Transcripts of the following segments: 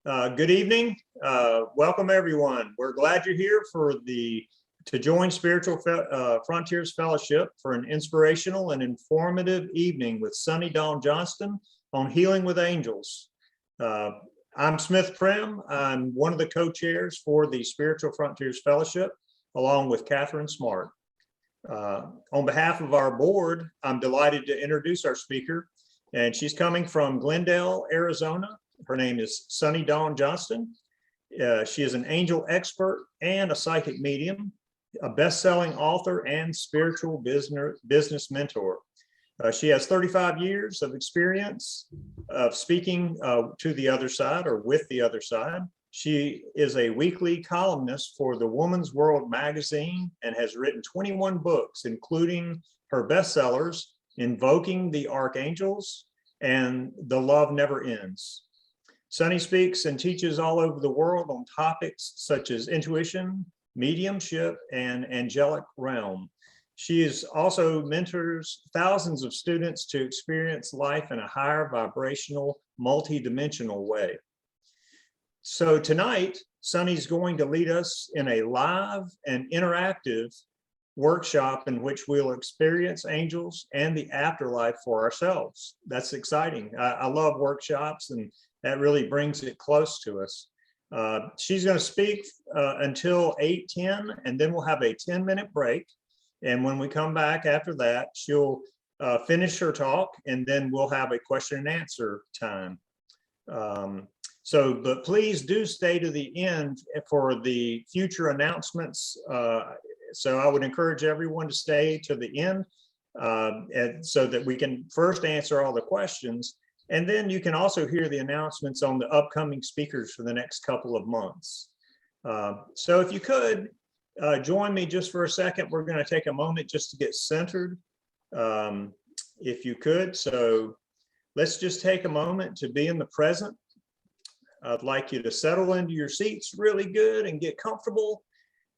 Good evening. Welcome everyone. We're glad you're here to join Spiritual Frontiers Fellowship for an inspirational and informative evening with Sunny Dawn Johnston on Healing with Angels. I'm Smith Prim. I'm one of the co-chairs for the Spiritual Frontiers Fellowship, along with Catherine Smart. On behalf of our board, I'm delighted to introduce our speaker, and she's coming from Glendale, Arizona. Her name is Sunny Dawn Johnston. She is an angel expert and a psychic medium, a best-selling author and spiritual business mentor. She has 35 years of experience of speaking to the other side or with the other side. She is a weekly columnist for the Woman's World magazine and has written 21 books, including her bestsellers, Invoking the Archangels and The Love Never Ends. Sunny speaks and teaches all over the world on topics such as intuition, mediumship, and angelic realm. She is also mentors thousands of students to experience life in a higher vibrational, multi-dimensional way. So tonight, Sunny's going to lead us in a live and interactive workshop in which we'll experience angels and the afterlife for ourselves. That's exciting. I love workshops, and that really brings it close to us. She's going to speak until 8:10, and then we'll have a 10-minute break. And when we come back after that, she'll finish her talk, and then we'll have a question and answer time. But please do stay to the end for the future announcements. So I would encourage everyone to stay to the end so that we can first answer all the questions. And then you can also hear the announcements on the upcoming speakers for the next couple of months. So if you could join me just for a second, we're going to take a moment just to get centered, if you could. So let's just take a moment to be in the present. I'd like you to settle into your seats really good and get comfortable,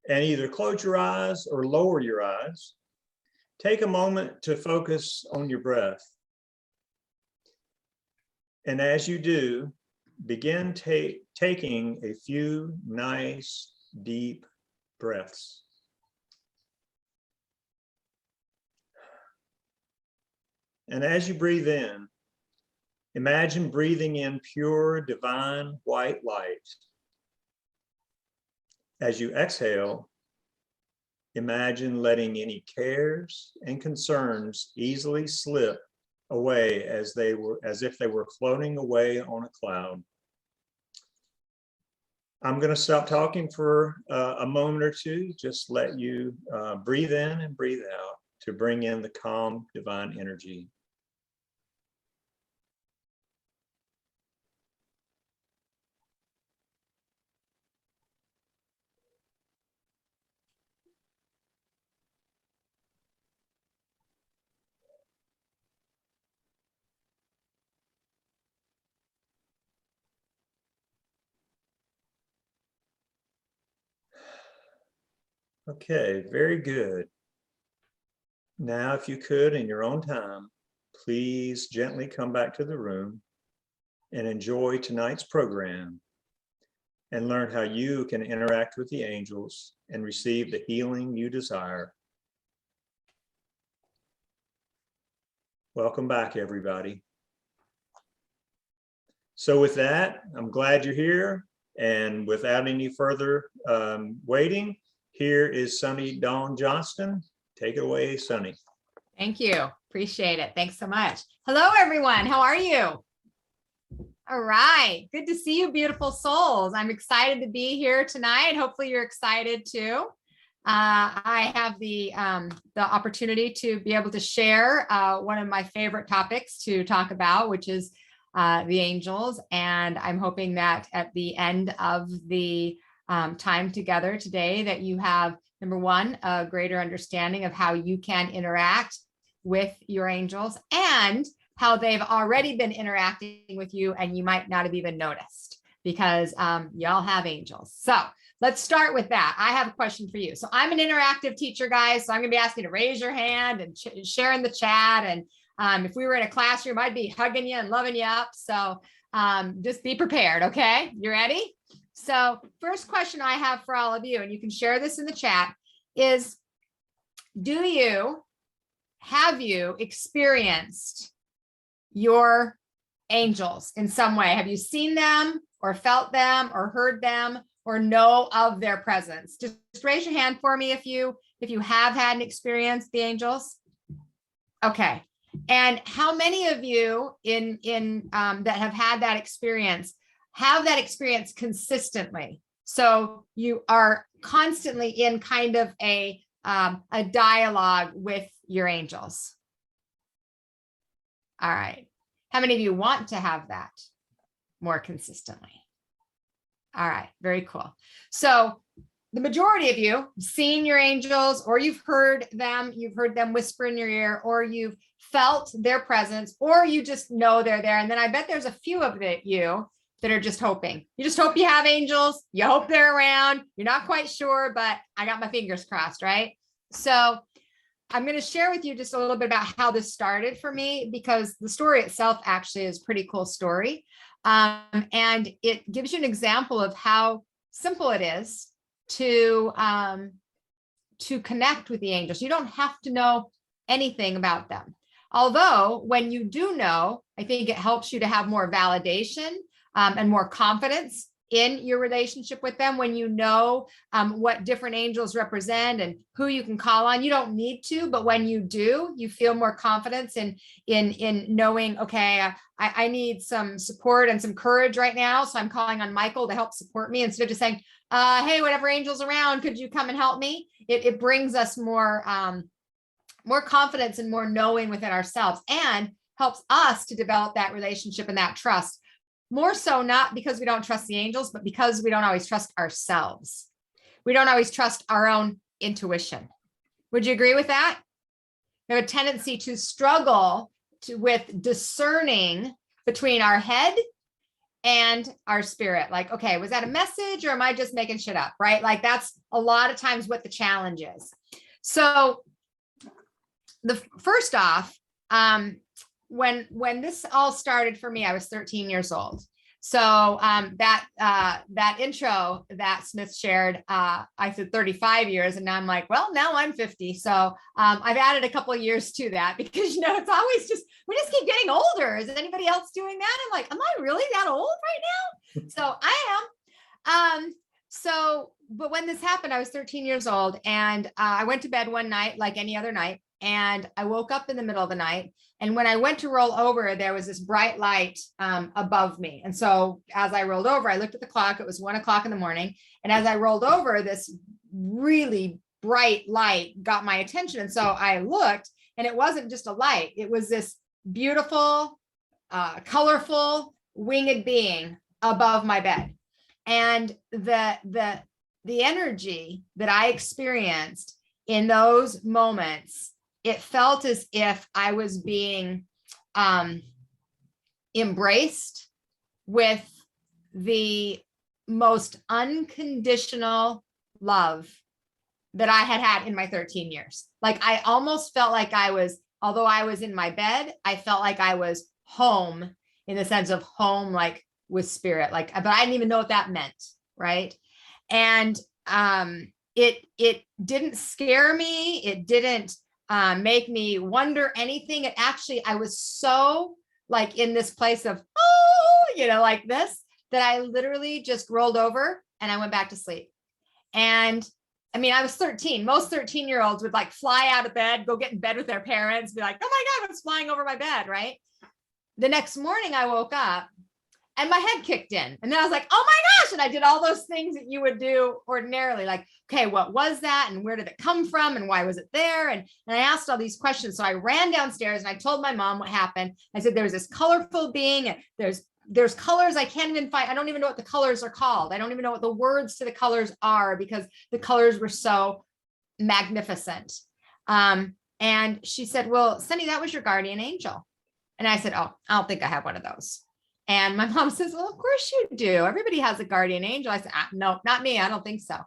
and either close your eyes or lower your eyes. Take a moment to focus on your breath. And as you do, begin taking a few nice, deep breaths. And as you breathe in, imagine breathing in pure, divine, white light. As you exhale, imagine letting any cares and concerns easily slip away as if they were floating away on a cloud. I'm going to stop talking for a moment or two, just let you breathe in and breathe out to bring in the calm, divine energy. Okay, very good. Now, if you could, in your own time, please gently come back to the room and enjoy tonight's program and learn how you can interact with the angels and receive the healing you desire. Welcome back, everybody. So with that, I'm glad you're here. And without any further waiting, here is Sunny Dawn Johnston. Take it away, Sunny. Thank you. Appreciate it. Thanks so much. Hello, everyone. How are you? All right. Good to see you, beautiful souls. I'm excited to be here tonight. Hopefully you're excited too. I have the opportunity to be able to share one of my favorite topics to talk about, which is the angels. And I'm hoping that at the end of the time together today that you have, number one, a greater understanding of how you can interact with your angels and how they've already been interacting with you and you might not have even noticed because y'all have angels. So let's start with that. I have a question for you. So I'm an interactive teacher, guys. So I'm going to be asking you to raise your hand and share in the chat. And if we were in a classroom, I'd be hugging you and loving you up. So just be prepared. Okay. You ready? So first question I have for all of you, and you can share this in the chat, is have you experienced your angels in some way? Have you seen them or felt them or heard them or know of their presence? Just raise your hand for me if you have had an experience, the angels. Okay. And how many of you that have had that experience have that experience consistently? So you are constantly in kind of a dialogue with your angels. All right. How many of you want to have that more consistently? All right. Very cool. So the majority of you have seen your angels, or you've heard them whisper in your ear, or you've felt their presence, or you just know they're there. And then I bet there's a few of you that are just hoping. You just hope you have angels. You hope they're around. You're not quite sure, but I got my fingers crossed, right? So I'm going to share with you just a little bit about how this started for me, because the story itself actually is a pretty cool story. And it gives you an example of how simple it is to connect with the angels. You don't have to know anything about them. Although when you do know, I think it helps you to have more validation and more confidence in your relationship with them. When you know what different angels represent and who you can call on. You don't need to, but when you do, you feel more confidence in knowing, okay, I need some support and some courage right now. So I'm calling on Michael to help support me, instead of just saying, hey, whatever angel's around, could you come and help me? It brings us more confidence and more knowing within ourselves, and helps us to develop that relationship and that trust. More so, not because we don't trust the angels, but because we don't always trust ourselves. We don't always trust our own intuition. Would you agree with that? We have a tendency to struggle with discerning between our head and our spirit. Like, okay, was that a message, or am I just making shit up? Right? Like, that's a lot of times what the challenge is. So first off, when this all started for me, I was 13 years old. So that intro that Smith shared, I said 35 years, and now I'm like, well, now I'm 50. So I've added a couple of years to that, because it's always just, we just keep getting older. Is anybody else doing that? I'm like, am I really that old right now? So I am. But when this happened, I was 13 years old, and I went to bed one night like any other night, and I woke up in the middle of the night. And when I went to roll over, there was this bright light above me. And so as I rolled over, I looked at the clock. It was 1 o'clock in the morning. And as I rolled over, this really bright light got my attention. And so I looked, and it wasn't just a light. It was this beautiful, colorful, winged being above my bed. And the energy that I experienced in those moments, it felt as if I was being embraced with the most unconditional love that I had in my 13 years. Like, I almost felt like although I was in my bed, I felt like I was home, in the sense of home, like with spirit, like, but I didn't even know what that meant. Right. And it didn't scare me. It didn't make me wonder anything. It actually, I was so like in this place of, like this, that I literally just rolled over and I went back to sleep. And I mean, I was 13. Most 13-year-olds would like fly out of bed, go get in bed with their parents, be like, oh my God, it's flying over my bed. Right. The next morning I woke up and my head kicked in, and then I was like, oh my gosh. And I did all those things that you would do ordinarily. Like, okay, what was that? And where did it come from? And why was it there? And I asked all these questions. So I ran downstairs and I told my mom what happened. I said, there was this colorful being, and there's colors I can't even find. I don't even know what the colors are called. I don't even know what the words to the colors are, because the colors were so magnificent. And she said, well, Sunny, that was your guardian angel. And I said, oh, I don't think I have one of those. And my mom says, well, of course you do. Everybody has a guardian angel. I said, no, not me. I don't think so.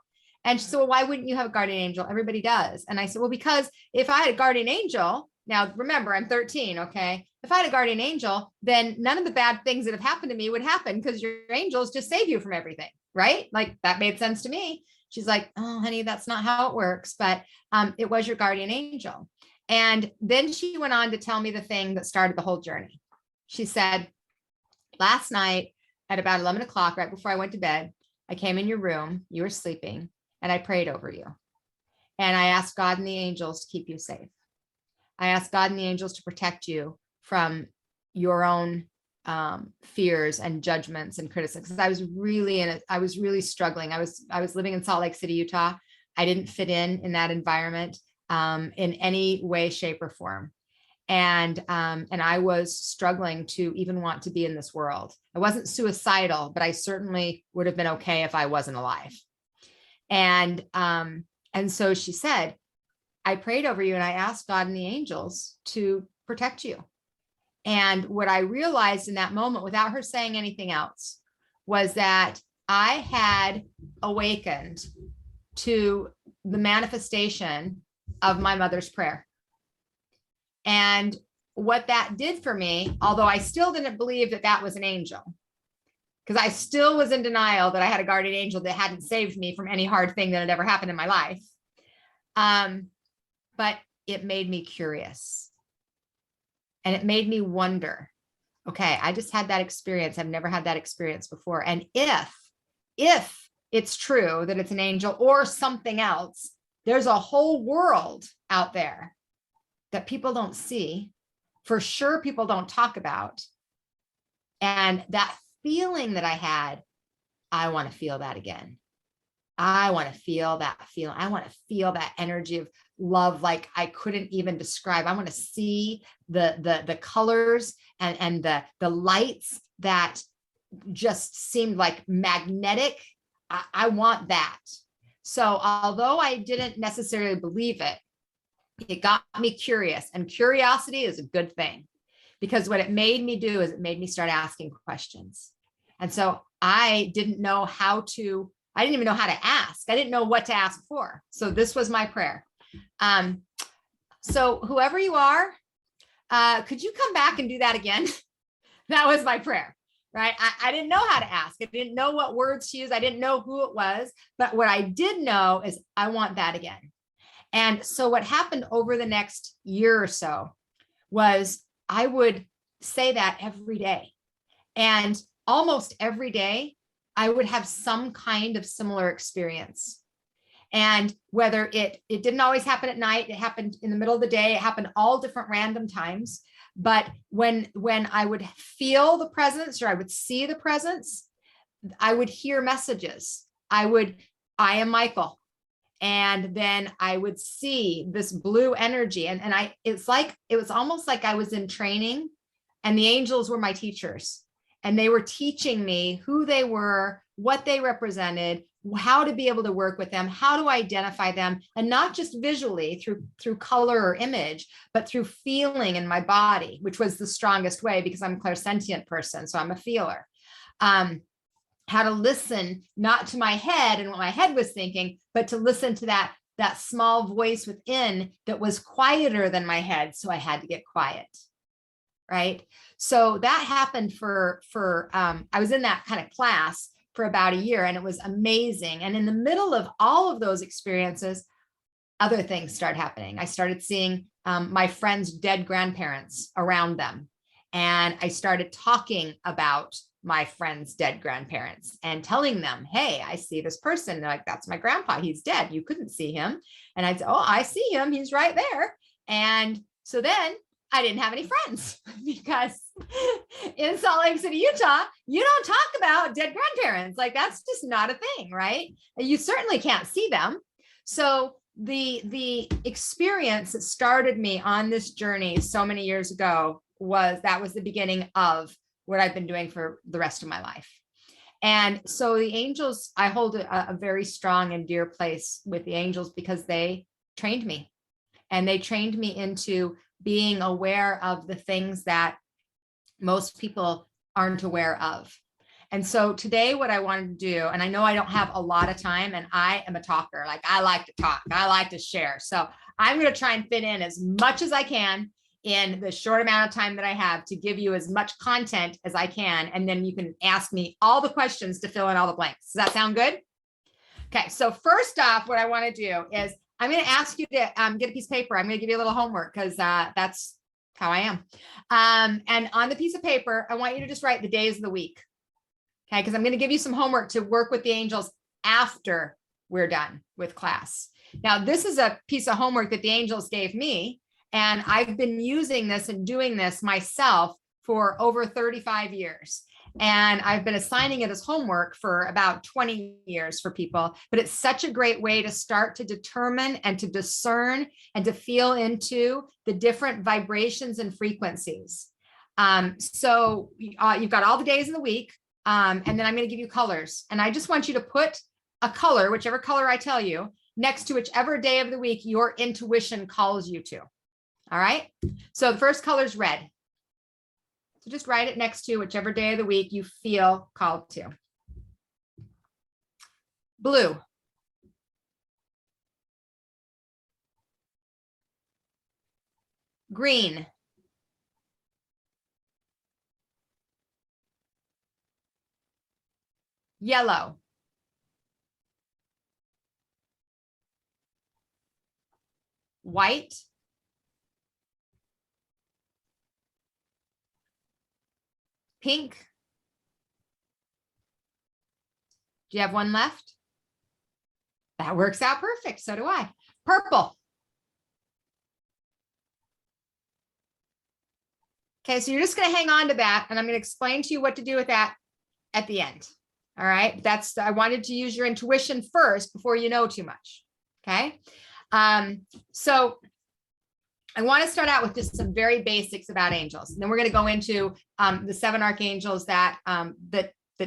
And she said, well, why wouldn't you have a guardian angel? Everybody does. And I said, well, because if I had a guardian angel, Now, remember, I'm 13. Okay. If I had a guardian angel, then none of the bad things that have happened to me would happen because your angels just save you from everything. Right. Like that made sense to me. She's like, oh, honey, that's not how it works. But it was your guardian angel. And then she went on to tell me the thing that started the whole journey. She said, last night at about 11 o'clock, right before I went to bed, I came in your room, you were sleeping, and I prayed over you. And I asked God and the angels to keep you safe. I asked God and the angels to protect you from your own fears and judgments and criticism. Because I was really struggling. I was living in Salt Lake City, Utah. I didn't fit in that environment in any way, shape, or form. And I was struggling to even want to be in this world. I wasn't suicidal, but I certainly would have been okay if I wasn't alive. And so she said, I prayed over you and I asked God and the angels to protect you. And what I realized in that moment, without her saying anything else, was that I had awakened to the manifestation of my mother's prayer. And what that did for me, although I still didn't believe that that was an angel, because I still was in denial that I had a guardian angel that hadn't saved me from any hard thing that had ever happened in my life. But it made me curious. And it made me wonder, okay, I just had that experience. I've never had that experience before. And if it's true that it's an angel or something else, there's a whole world out there that people don't see, for sure people don't talk about. And that feeling that I had, I want to feel that again. I want to feel that feeling. I want to feel that energy of love like I couldn't even describe. I want to see the colors and the lights that just seemed like magnetic. I want that. So although I didn't necessarily believe it, it got me curious, and curiosity is a good thing, because what it made me do is it made me start asking questions. And so I didn't even know how to ask. I didn't know what to ask for. So this was my prayer. So whoever you are, could you come back and do that again? That was my prayer, right? I didn't know how to ask. I didn't know what words to use. I didn't know who it was, but what I did know is I want that again. And so what happened over the next year or so was I would say that every day, and almost every day I would have some kind of similar experience. And whether it didn't always happen at night, it happened in the middle of the day, it happened all different random times. But when I would feel the presence or I would see the presence, I would hear messages. I am Michael. And then I would see this blue energy. And it was almost like I was in training and the angels were my teachers. And they were teaching me who they were, what they represented, how to be able to work with them, how to identify them, and not just visually through color or image, but through feeling in my body, which was the strongest way because I'm a clairsentient person. So I'm a feeler. How to listen, not to my head and what my head was thinking, but to listen to that small voice within that was quieter than my head. So I had to get quiet. Right. So that happened I was in that kind of class for about a year, and it was amazing. And in the middle of all of those experiences, other things started happening. I started seeing my friends' dead grandparents around them. And I started talking about my friends' dead grandparents and telling them, hey, I see this person. They're like, that's my grandpa. He's dead. You couldn't see him. And I'd say, oh, I see him. He's right there. And so then I didn't have any friends because in Salt Lake City, Utah, you don't talk about dead grandparents. Like that's just not a thing, right? You certainly can't see them. So the experience that started me on this journey so many years ago was the beginning of what I've been doing for the rest of my life. And so the angels, I hold a very strong and dear place with the angels because they trained me, and they trained me into being aware of the things that most people aren't aware of. And so today what I wanted to do, and I know I don't have a lot of time, and I am a talker, like I like to talk, I like to share. So I'm going to try and fit in as much as I can in the short amount of time that I have to give you as much content as I can. And then you can ask me all the questions to fill in all the blanks. Does that sound good? Okay. So first off, what I want to do is I'm going to ask you to get a piece of paper. I'm going to give you a little homework because that's how I am. And on the piece of paper, I want you to just write the days of the week. Okay. Because I'm going to give you some homework to work with the angels after we're done with class. Now, this is a piece of homework that the angels gave me, and I've been using this and doing this myself for over 35 years. And I've been assigning it as homework for about 20 years for people, but it's such a great way to start to determine and to discern and to feel into the different vibrations and frequencies. So you've got all the days of the week, and then I'm going to give you colors. And I just want you to put a color, whichever color I tell you, next to whichever day of the week your intuition calls you to. All right. So the first color is red. So just write it next to whichever day of the week you feel called to. Blue. Green. Yellow. White. Pink. Do you have one left? That works out perfect. So do I. Purple. Okay, so you're just going to hang on to that, and I'm going to explain to you what to do with that at the end. All right, I wanted to use your intuition first before you know too much. Okay, so I want to start out with just some very basics about angels, and then we're going to go into the 7 archangels that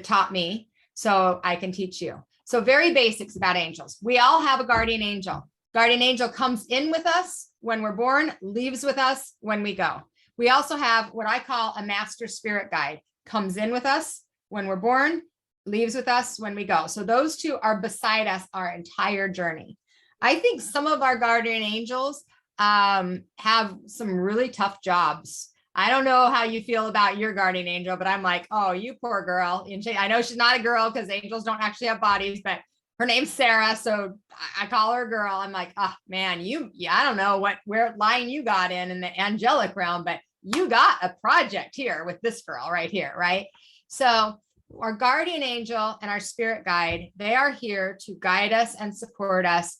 taught me, so I can teach you. So very basics about angels. We all have a guardian angel. Guardian angel comes in with us when we're born, leaves with us when we go. We also have what I call a master spirit guide. Comes in with us when we're born, leaves with us when we go. So those two are beside us our entire journey. I think some of our guardian angels have some really tough jobs. I don't know how you feel about your guardian angel, but I'm like, oh, you poor girl. And I know she's not a girl because angels don't actually have bodies, but her name's Sarah. So I call her a girl. I'm like, oh man, I don't know where line you got in the angelic realm, but you got a project here with this girl right here, right? So our guardian angel and our spirit guide, they are here to guide us and support us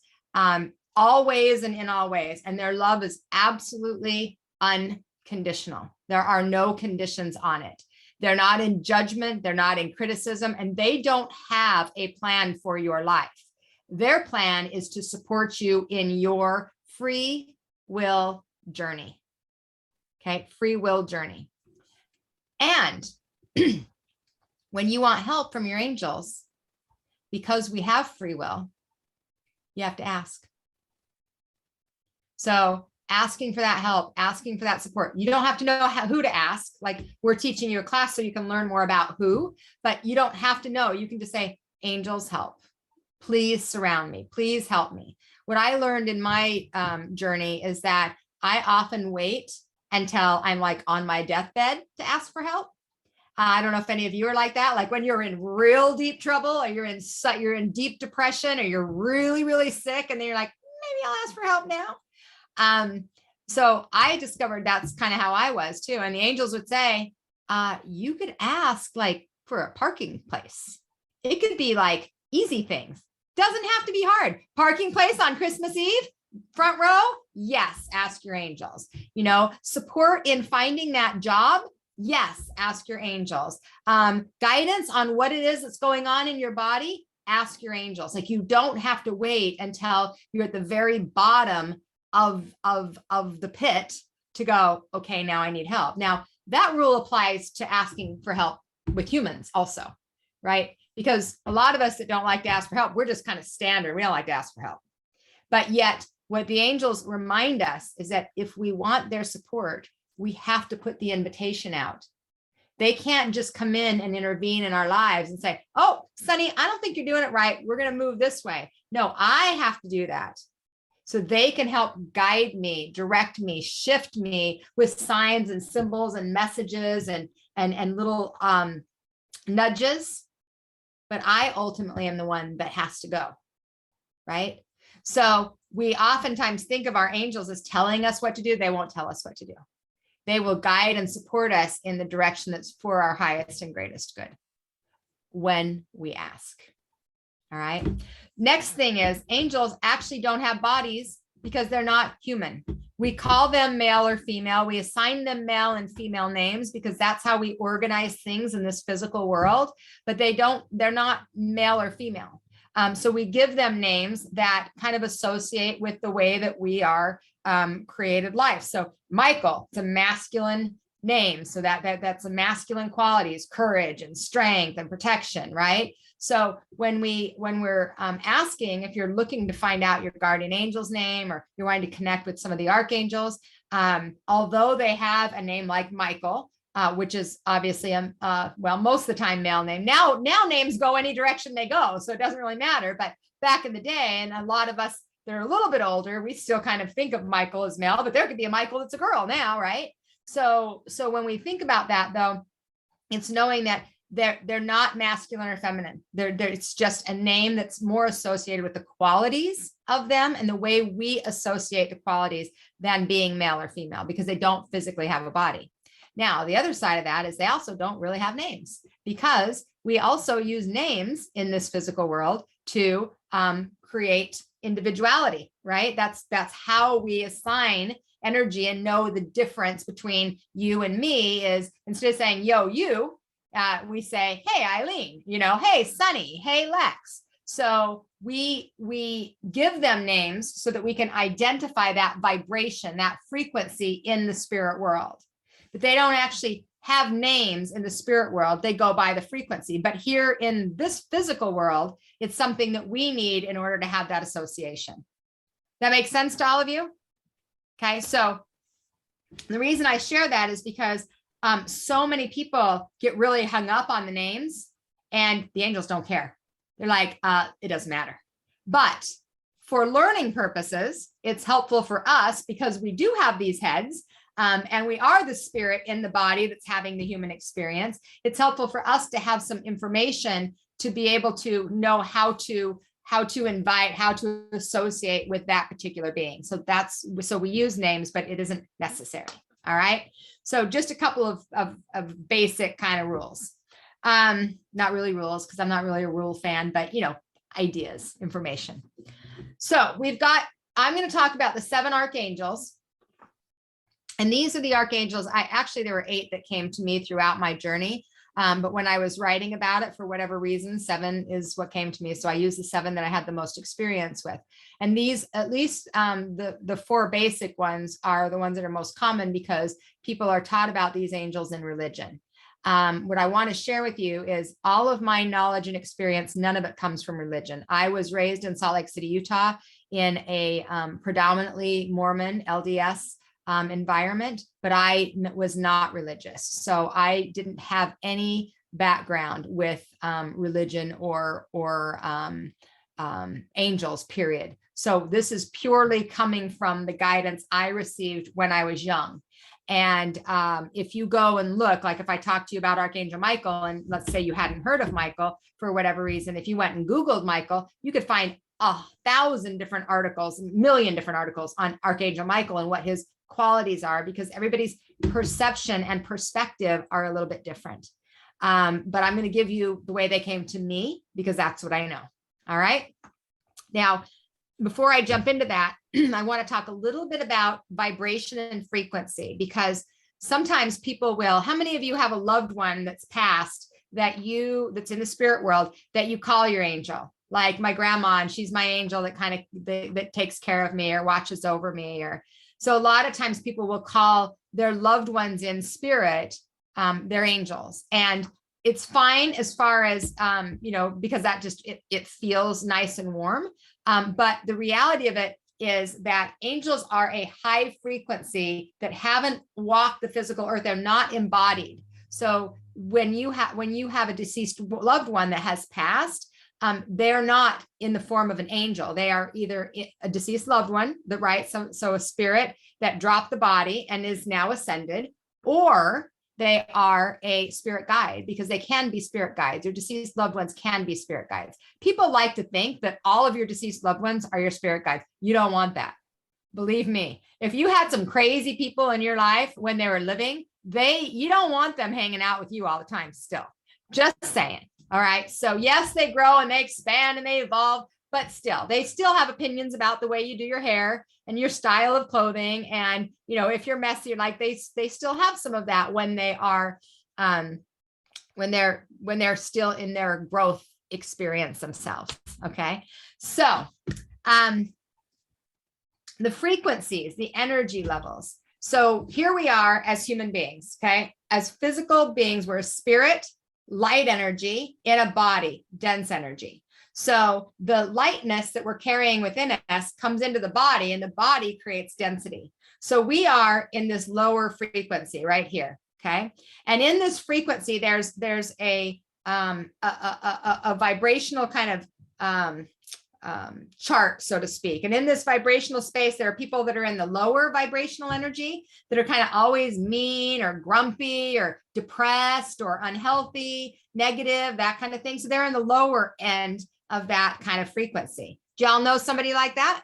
always and in all ways. And their love is absolutely unconditional. There are no conditions on it. They're not in judgment. They're not in criticism, and they don't have a plan for your life. Their plan is to support you in your free will journey. Okay, free will journey. And when you want help from your angels, because we have free will, you have to ask. So asking for that help, asking for that support. You don't have to know who to ask. Like we're teaching you a class so you can learn more about who, but you don't have to know. You can just say, angels help. Please surround me. Please help me. What I learned in my journey is that I often wait until I'm like on my deathbed to ask for help. I don't know if any of you are like that. Like when you're in real deep trouble, or you're in deep depression, or you're really, really sick, and then you're like, maybe I'll ask for help now. So I discovered that's kind of how I was too. And the angels would say, you could ask like for a parking place. It could be like easy things. Doesn't have to be hard. Parking place on Christmas Eve, front row. Yes. Ask your angels, support in finding that job. Yes. Ask your angels, guidance on what it is that's going on in your body. Ask your angels. Like you don't have to wait until you're at the very bottom of the pit to go, okay, now I need help. Now that rule applies to asking for help with humans also, right? Because a lot of us that don't like to ask for help, we're just kind of standard. We don't like to ask for help. But yet what the angels remind us is that if we want their support, we have to put the invitation out. They can't just come in and intervene in our lives and say, oh, Sonny, I don't think you're doing it right. We're going to move this way. No, I have to do that. So they can help guide me, direct me, shift me with signs and symbols and messages and little nudges. But I ultimately am the one that has to go, right? So we oftentimes think of our angels as telling us what to do. They won't tell us what to do. They will guide and support us in the direction that's for our highest and greatest good when we ask. All right. Next thing is angels actually don't have bodies because they're not human. We call them male or female. We assign them male and female names because that's how we organize things in this physical world, but they're not male or female. So we give them names that kind of associate with the way that we are created life. So Michael, it's a masculine name. So that's a masculine qualities, courage and strength and protection, right? So when we're asking, if you're looking to find out your guardian angel's name, or you're wanting to connect with some of the archangels, although they have a name like Michael, which is obviously most of the time male name. Now names go any direction they go, so it doesn't really matter. But back in the day, and a lot of us that are a little bit older, we still kind of think of Michael as male, but there could be a Michael that's a girl now, right? So when we think about that, though, it's knowing that they're not masculine or feminine. It's just a name that's more associated with the qualities of them and the way we associate the qualities than being male or female, because they don't physically have a body. Now, the other side of that is they also don't really have names, because we also use names in this physical world to create individuality, right? That's how we assign energy and know the difference between you and me. Is instead of saying, yo, you, we say, hey, Eileen, hey, Sunny, hey, Lex. So we give them names so that we can identify that vibration, that frequency in the spirit world. But they don't actually have names in the spirit world. They go by the frequency. But here in this physical world, it's something that we need in order to have that association. That makes sense to all of you? Okay, so the reason I share that is because so many people get really hung up on the names, and the angels don't care. They're like, it doesn't matter. But for learning purposes, it's helpful for us because we do have these heads. And we are the spirit in the body that's having the human experience. It's helpful for us to have some information to be able to know how to invite, how to associate with that particular being. So we use names, but it isn't necessary. All right. So just a couple of basic kind of rules. Not really rules, because I'm not really a rule fan, but ideas, information. So I'm going to talk about the 7 archangels. And these are the archangels. There were 8 that came to me throughout my journey. But when I was writing about it, for whatever reason, 7 is what came to me. So I used the 7 that I had the most experience with. And these, at least the 4 basic ones, are the ones that are most common because people are taught about these angels in religion. What I want to share with you is all of my knowledge and experience. None of it comes from religion. I was raised in Salt Lake City, Utah, in a predominantly Mormon LDS environment, but I was not religious. So I didn't have any background with religion or angels, period. So this is purely coming from the guidance I received when I was young. And if you go and look, like if I talk to you about Archangel Michael, and let's say you hadn't heard of Michael for whatever reason, if you went and Googled Michael, you could find 1,000 different articles, 1 million different articles on Archangel Michael and what his qualities are, because everybody's perception and perspective are a little bit different. But I'm going to give you the way they came to me, because that's what I know. All right. Now, before I jump into that, I want to talk a little bit about vibration and frequency, because sometimes people will, how many of you have a loved one that's passed that's in the spirit world that you call your angel? Like my grandma, and she's my angel that takes care of me or watches over me. So a lot of times people will call their loved ones in spirit their angels, and it's fine as far as because that just it feels nice and warm. But the reality of it is that angels are a high frequency that haven't walked the physical earth. They're not embodied. So when you have a deceased loved one that has passed, they're not in the form of an angel. They are either a deceased loved one, so a spirit that dropped the body and is now ascended, or they are a spirit guide, because they can be spirit guides. Your deceased loved ones can be spirit guides. People like to think that all of your deceased loved ones are your spirit guides. You don't want that. Believe me, if you had some crazy people in your life when they were living, you don't want them hanging out with you all the time still. Just saying. All right. So yes, they grow and they expand and they evolve, but still, they still have opinions about the way you do your hair and your style of clothing. And, if you're messy, like they still have some of that when they are, when they're still in their growth experience themselves. Okay. So, the frequencies, the energy levels. So here we are as human beings. Okay. As physical beings, we're spirit, light energy in a body, dense energy. So the lightness that we're carrying within us comes into the body, and the body creates density. So we are in this lower frequency right here. Okay. And in this frequency, there's a vibrational kind of chart, so to speak. And in this vibrational space, there are people that are in the lower vibrational energy that are kind of always mean or grumpy or depressed or unhealthy, negative, that kind of thing. So they're in the lower end of that kind of frequency. Do y'all know somebody like that?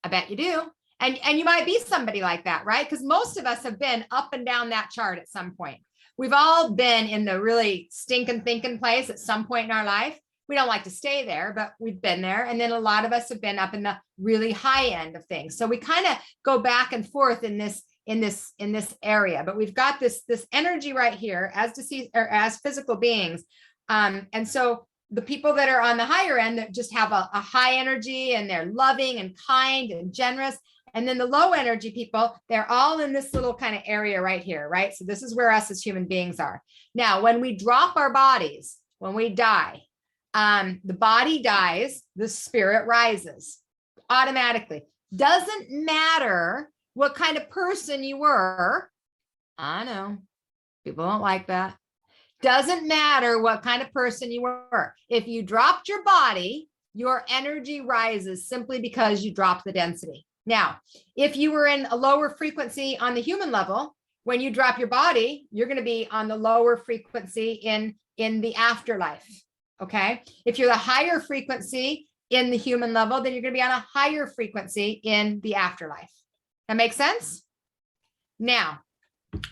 I bet you do. And you might be somebody like that, right? Because most of us have been up and down that chart at some point. We've all been in the really stinking thinking place at some point in our life. We don't like to stay there, but we've been there. And then a lot of us have been up in the really high end of things. So we kind of go back and forth in this area, but we've got this energy right here as deceased or as physical beings. And so the people that are on the higher end that just have a high energy and they're loving and kind and generous. And then the low energy people, they're all in this little kind of area right here, right? So this is where us as human beings are. Now, when we drop our bodies, when we die, the body dies, the spirit rises automatically. Doesn't matter what kind of person you were. I know people don't like that. Doesn't matter what kind of person you were. If you dropped your body, your energy rises simply because you dropped the density. Now, if you were in a lower frequency on the human level, when you drop your body, you're going to be on the lower frequency in the afterlife. Okay. If you're the higher frequency in the human level, then you're going to be on a higher frequency in the afterlife. That makes sense? Now,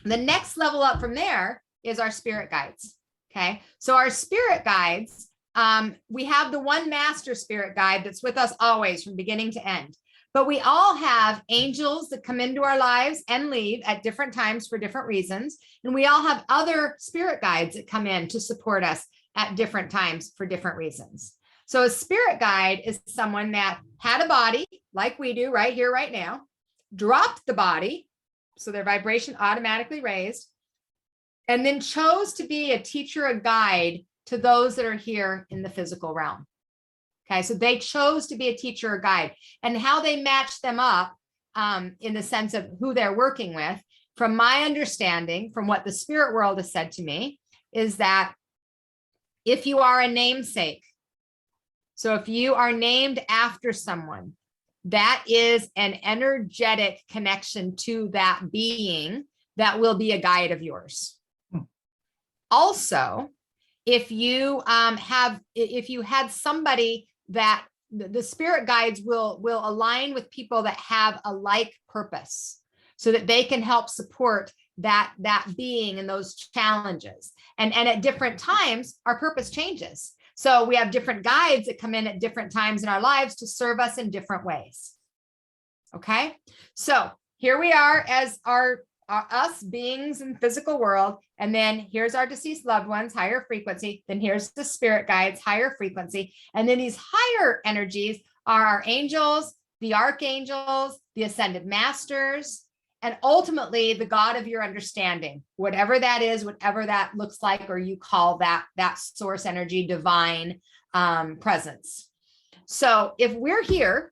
the next level up from there is our spirit guides. Okay. So our spirit guides, we have the one master spirit guide that's with us always from beginning to end. But we all have angels that come into our lives and leave at different times for different reasons. And we all have other spirit guides that come in to support us at different times for different reasons. So a spirit guide is someone that had a body like we do right here, right now, dropped the body, so their vibration automatically raised, and then chose to be a teacher, a guide to those that are here in the physical realm. Okay, so they chose to be a teacher or guide, and how they match them up in the sense of who they're working with, from my understanding, from what the spirit world has said to me, is that if you are a namesake, so if you are named after someone, that is an energetic connection to that being that will be a guide of yours. Also, if you had somebody that the spirit guides will align with people that have a like purpose, so that they can help support that being and those challenges. And at different times, our purpose changes. So we have different guides that come in at different times in our lives to serve us in different ways. Okay. So here we are as us beings in the physical world. And then here's our deceased loved ones, higher frequency. Then here's the spirit guides, higher frequency. And then these higher energies are our angels, the archangels, the ascended masters, and ultimately the God of your understanding, whatever that is, whatever that looks like, or you call that source energy, divine presence. So if we're here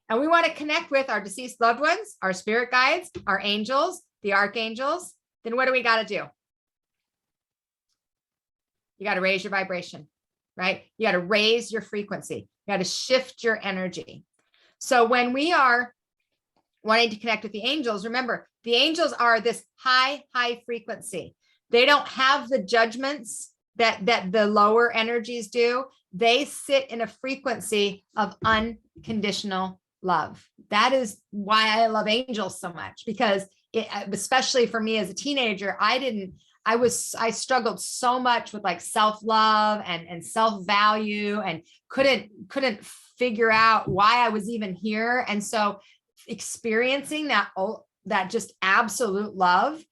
and we want to connect with our deceased loved ones, our spirit guides, our angels, the archangels, then what do we got to do? You got to raise your vibration, right? You got to raise your frequency. You got to shift your energy. So when we are wanting to connect with the angels, remember, the angels are this high frequency. They don't have the judgments that the lower energies do. They sit in a frequency of unconditional love. That is why I love angels so much, because especially for me as a teenager, I struggled so much with like self-love and self-value, and couldn't figure out why I was even here. And so experiencing that just absolute love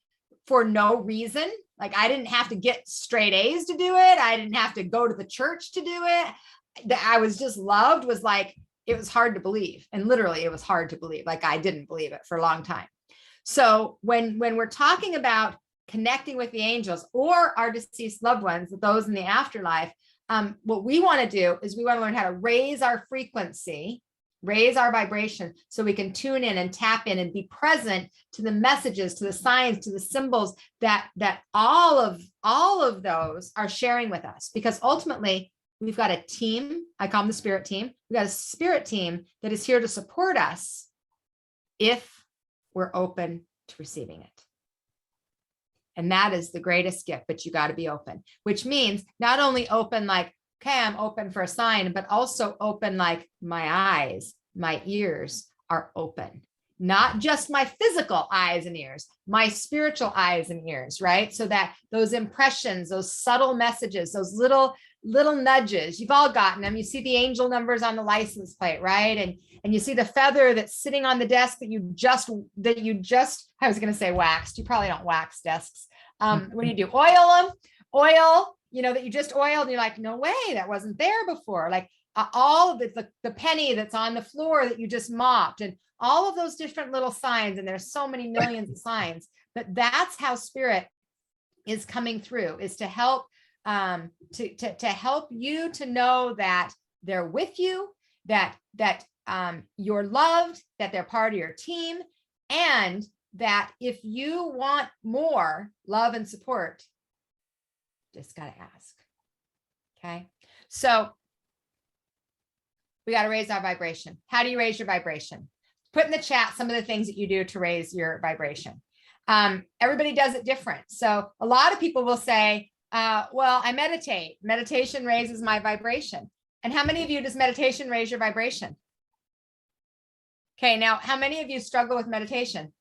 for no reason, like I didn't have to get straight A's to do it. I didn't have to go to the church to do it. That I was just loved was like, it was hard to believe. And literally it was hard to believe. Like I didn't believe it for a long time. So when we're talking about connecting with the angels or our deceased loved ones, those in the afterlife, what we want to do is we want to learn how to raise our frequency, raise our vibration, so we can tune in and tap in and be present to the messages, to the signs, to the symbols that all of those are sharing with us. Because ultimately, we've got a team. I call them the spirit team. We've got a spirit team that is here to support us if we're open to receiving it. And that is the greatest gift, but you got to be open, which means not only open like, okay, I'm open for a sign, but also open like my eyes, my ears are open, not just my physical eyes and ears, my spiritual eyes and ears, right? So that those impressions, those subtle messages, those little nudges, you've all gotten them. You see the angel numbers on the license plate, right? And you see the feather that's sitting on the desk that you just, I was going to say waxed. You probably don't wax desks. What do you do? Oil, that you just oiled. And you're like, no way, that wasn't there before. Like all of the penny that's on the floor that you just mopped, and all of those different little signs. And there's so many millions of signs, but that's how spirit is coming through, is to help, to help you to know that they're with you, that you're loved, that they're part of your team, and that if you want more love and support, just got to ask. Okay. So we got to raise our vibration. How do you raise your vibration? Put in the chat some of the things that you do to raise your vibration. Everybody does it different. So a lot of people will say, well, I meditate. Meditation raises my vibration. And how many of you does meditation raise your vibration? Okay. Now, how many of you struggle with meditation?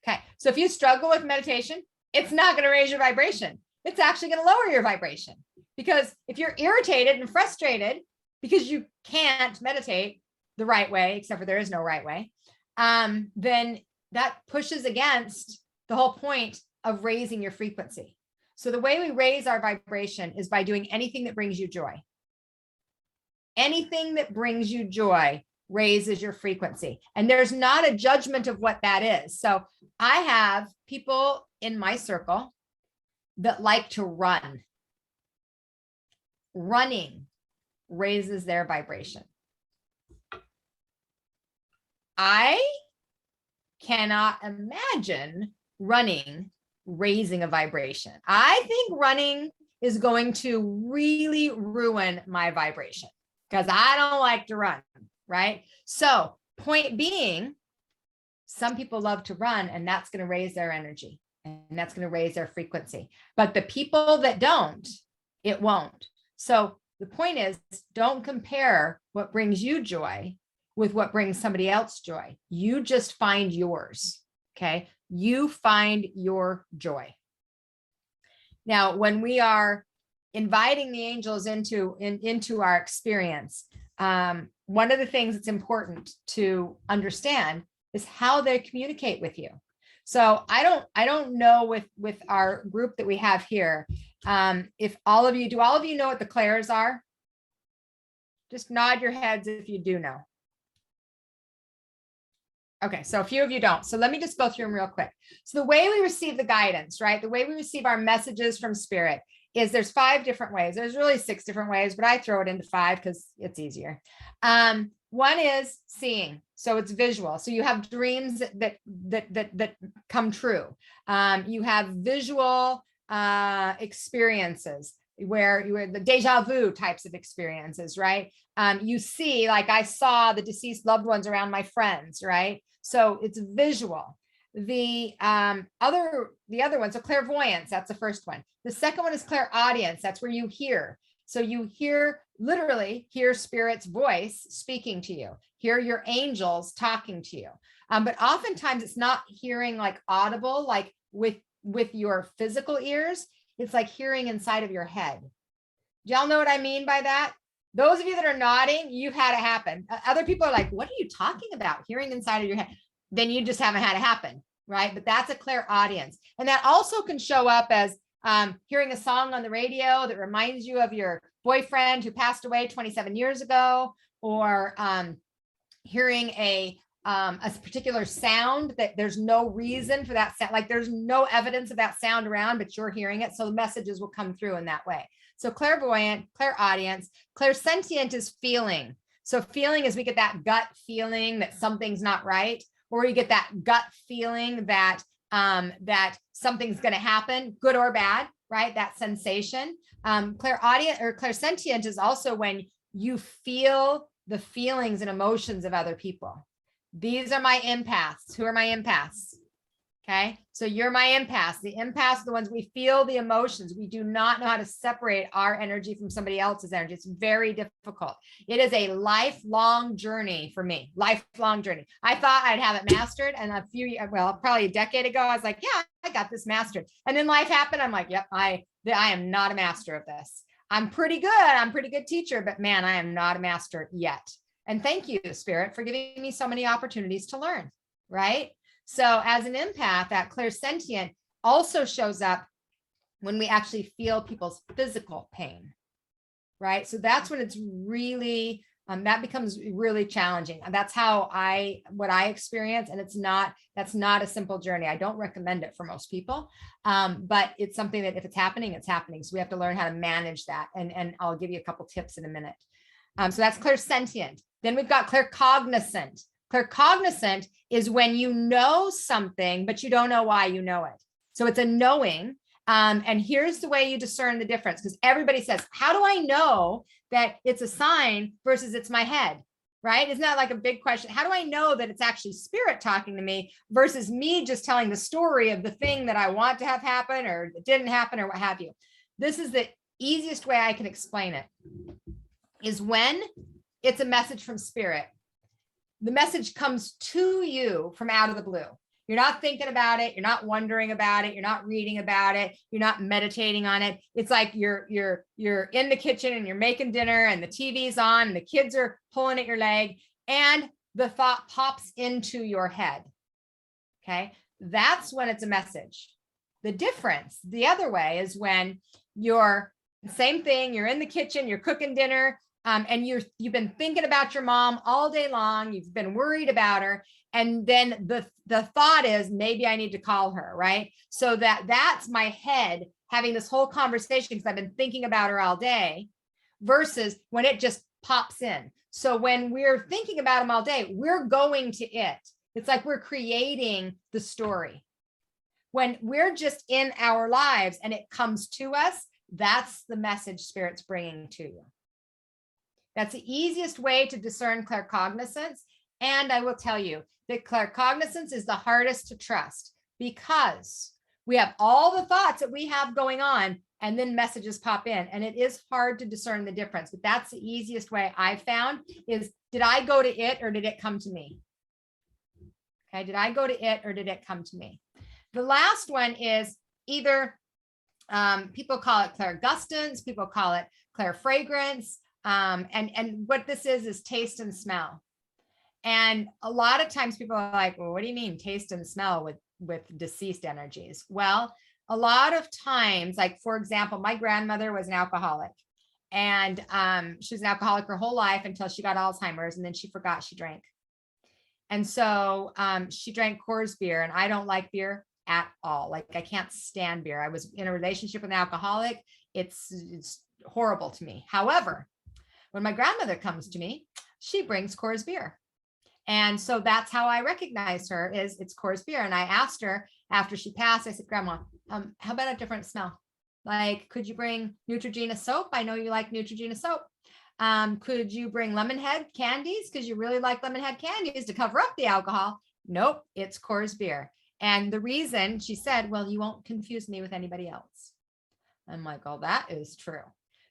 Okay. So if you struggle with meditation, it's not going to raise your vibration. It's actually going to lower your vibration, because if you're irritated and frustrated because you can't meditate the right way, except for there is no right way, then that pushes against the whole point of raising your frequency. So the way we raise our vibration is by doing anything that brings you joy. Anything that brings you joy raises your frequency. And there's not a judgment of what that is. So I have people in my circle that like to run. Running raises their vibration. I cannot imagine running raising a vibration. I think running is going to really ruin my vibration because I don't like to run, right? So point being, some people love to run, and that's going to raise their energy, and that's going to raise their frequency. But the people that don't, it won't. So the point is, don't compare what brings you joy with what brings somebody else joy. You just find yours, okay? You find your joy. Now, when we are inviting the angels into our experience, one of the things that's important to understand is how they communicate with you. So I don't know with our group that we have here, if all of you know what the clairs are? Just nod your heads if you do know. Okay, so a few of you don't. So let me just go through them real quick. So the way we receive the guidance, right? The way we receive our messages from spirit is there's 5 different ways. There's really 6 different ways, but I throw it into 5 because it's easier. One is seeing. So it's visual. So you have dreams that come true. You have visual experiences where you are the deja vu types of experiences, right? You see, like I saw the deceased loved ones around my friends, right? So it's visual. The other one, so clairvoyance, that's the first one. The second one is clairaudience. That's where you hear. So you literally hear spirit's voice speaking to you, hear your angels talking to you. But oftentimes it's not hearing like audible, like with your physical ears. It's like hearing inside of your head. Do y'all know what I mean by that? Those of you that are nodding, you've had it happen. Other people are like, what are you talking about? Hearing inside of your head. Then you just haven't had it happen, right? But that's a clairaudience. And that also can show up as hearing a song on the radio that reminds you of your boyfriend who passed away 27 years ago, or hearing a particular sound that there's no reason for that sound, like there's no evidence of that sound around, but you're hearing it. So the messages will come through in that way. So clairvoyant, clairaudience, clairsentient is feeling. So feeling is we get that gut feeling that something's not right, or you get that gut feeling that that something's going to happen, good or bad, right? That sensation. Clairaudient or clairsentient is also when you feel the feelings and emotions of other people. These are my empaths. Who are my empaths? Okay, so you're my empaths. The empaths are the ones we feel the emotions. We do not know how to separate our energy from somebody else's energy. It's very difficult. It is a lifelong journey for me, lifelong journey. I thought I'd have it mastered. And probably a decade ago, I was like, yeah, I got this mastered. And then life happened. I'm like, yep, I am not a master of this. I'm pretty good. I'm a pretty good teacher, but man, I am not a master yet. And thank you, Spirit, for giving me so many opportunities to learn, right? So as an empath, that clairsentient also shows up when we actually feel people's physical pain, right? So that's when it's really, that becomes really challenging. That's what I experience. And that's not a simple journey. I don't recommend it for most people, but it's something that if it's happening, it's happening. So we have to learn how to manage that. And I'll give you a couple tips in a minute. So that's clairsentient. Then we've got claircognizant. Claircognizant is when you know something, but you don't know why you know it. So it's a knowing. And here's the way you discern the difference, because everybody says, how do I know that it's a sign versus it's my head, right? Isn't that like a big question? How do I know that it's actually spirit talking to me versus me just telling the story of the thing that I want to have happen or it didn't happen or what have you? This is the easiest way I can explain it, is when it's a message from spirit. The message comes to you from out of the blue. You're not thinking about it. You're not wondering about it. You're not reading about it. You're not meditating on it. It's like you're in the kitchen and you're making dinner and the TV's on and the kids are pulling at your leg and the thought pops into your head. Okay. That's when it's a message. The difference, the other way, is when you're same thing. You're in the kitchen, you're cooking dinner, and you've been thinking about your mom all day long. You've been worried about her. And then the thought is, maybe I need to call her, right? So that's my head having this whole conversation because I've been thinking about her all day, versus when it just pops in. So when we're thinking about him all day, we're going to it. It's like we're creating the story. When we're just in our lives and it comes to us, that's the message Spirit's bringing to you. That's the easiest way to discern claircognizance. And I will tell you that claircognizance is the hardest to trust because we have all the thoughts that we have going on and then messages pop in. And it is hard to discern the difference. But that's the easiest way I've found is, did I go to it or did it come to me? Okay, did I go to it or did it come to me? The last one is either, people call it clairgustance, people call it clairfragrance. And what this is taste and smell. And a lot of times people are like, well, what do you mean taste and smell with deceased energies? Well, a lot of times, like for example, my grandmother was an alcoholic, and she was an alcoholic her whole life until she got Alzheimer's, and then she forgot she drank. And so she drank Coors beer, and I don't like beer at all. Like I can't stand beer. I was in a relationship with an alcoholic. It's horrible to me. However, when my grandmother comes to me, she brings Coors beer. And so that's how I recognized her, is it's Coors beer. And I asked her after she passed, I said, Grandma, how about a different smell? Like, could you bring Neutrogena soap? I know you like Neutrogena soap. Could you bring Lemonhead candies? Because you really like Lemonhead candies to cover up the alcohol. Nope, it's Coors beer. And the reason, she said, well, you won't confuse me with anybody else. I'm like, oh, that is true.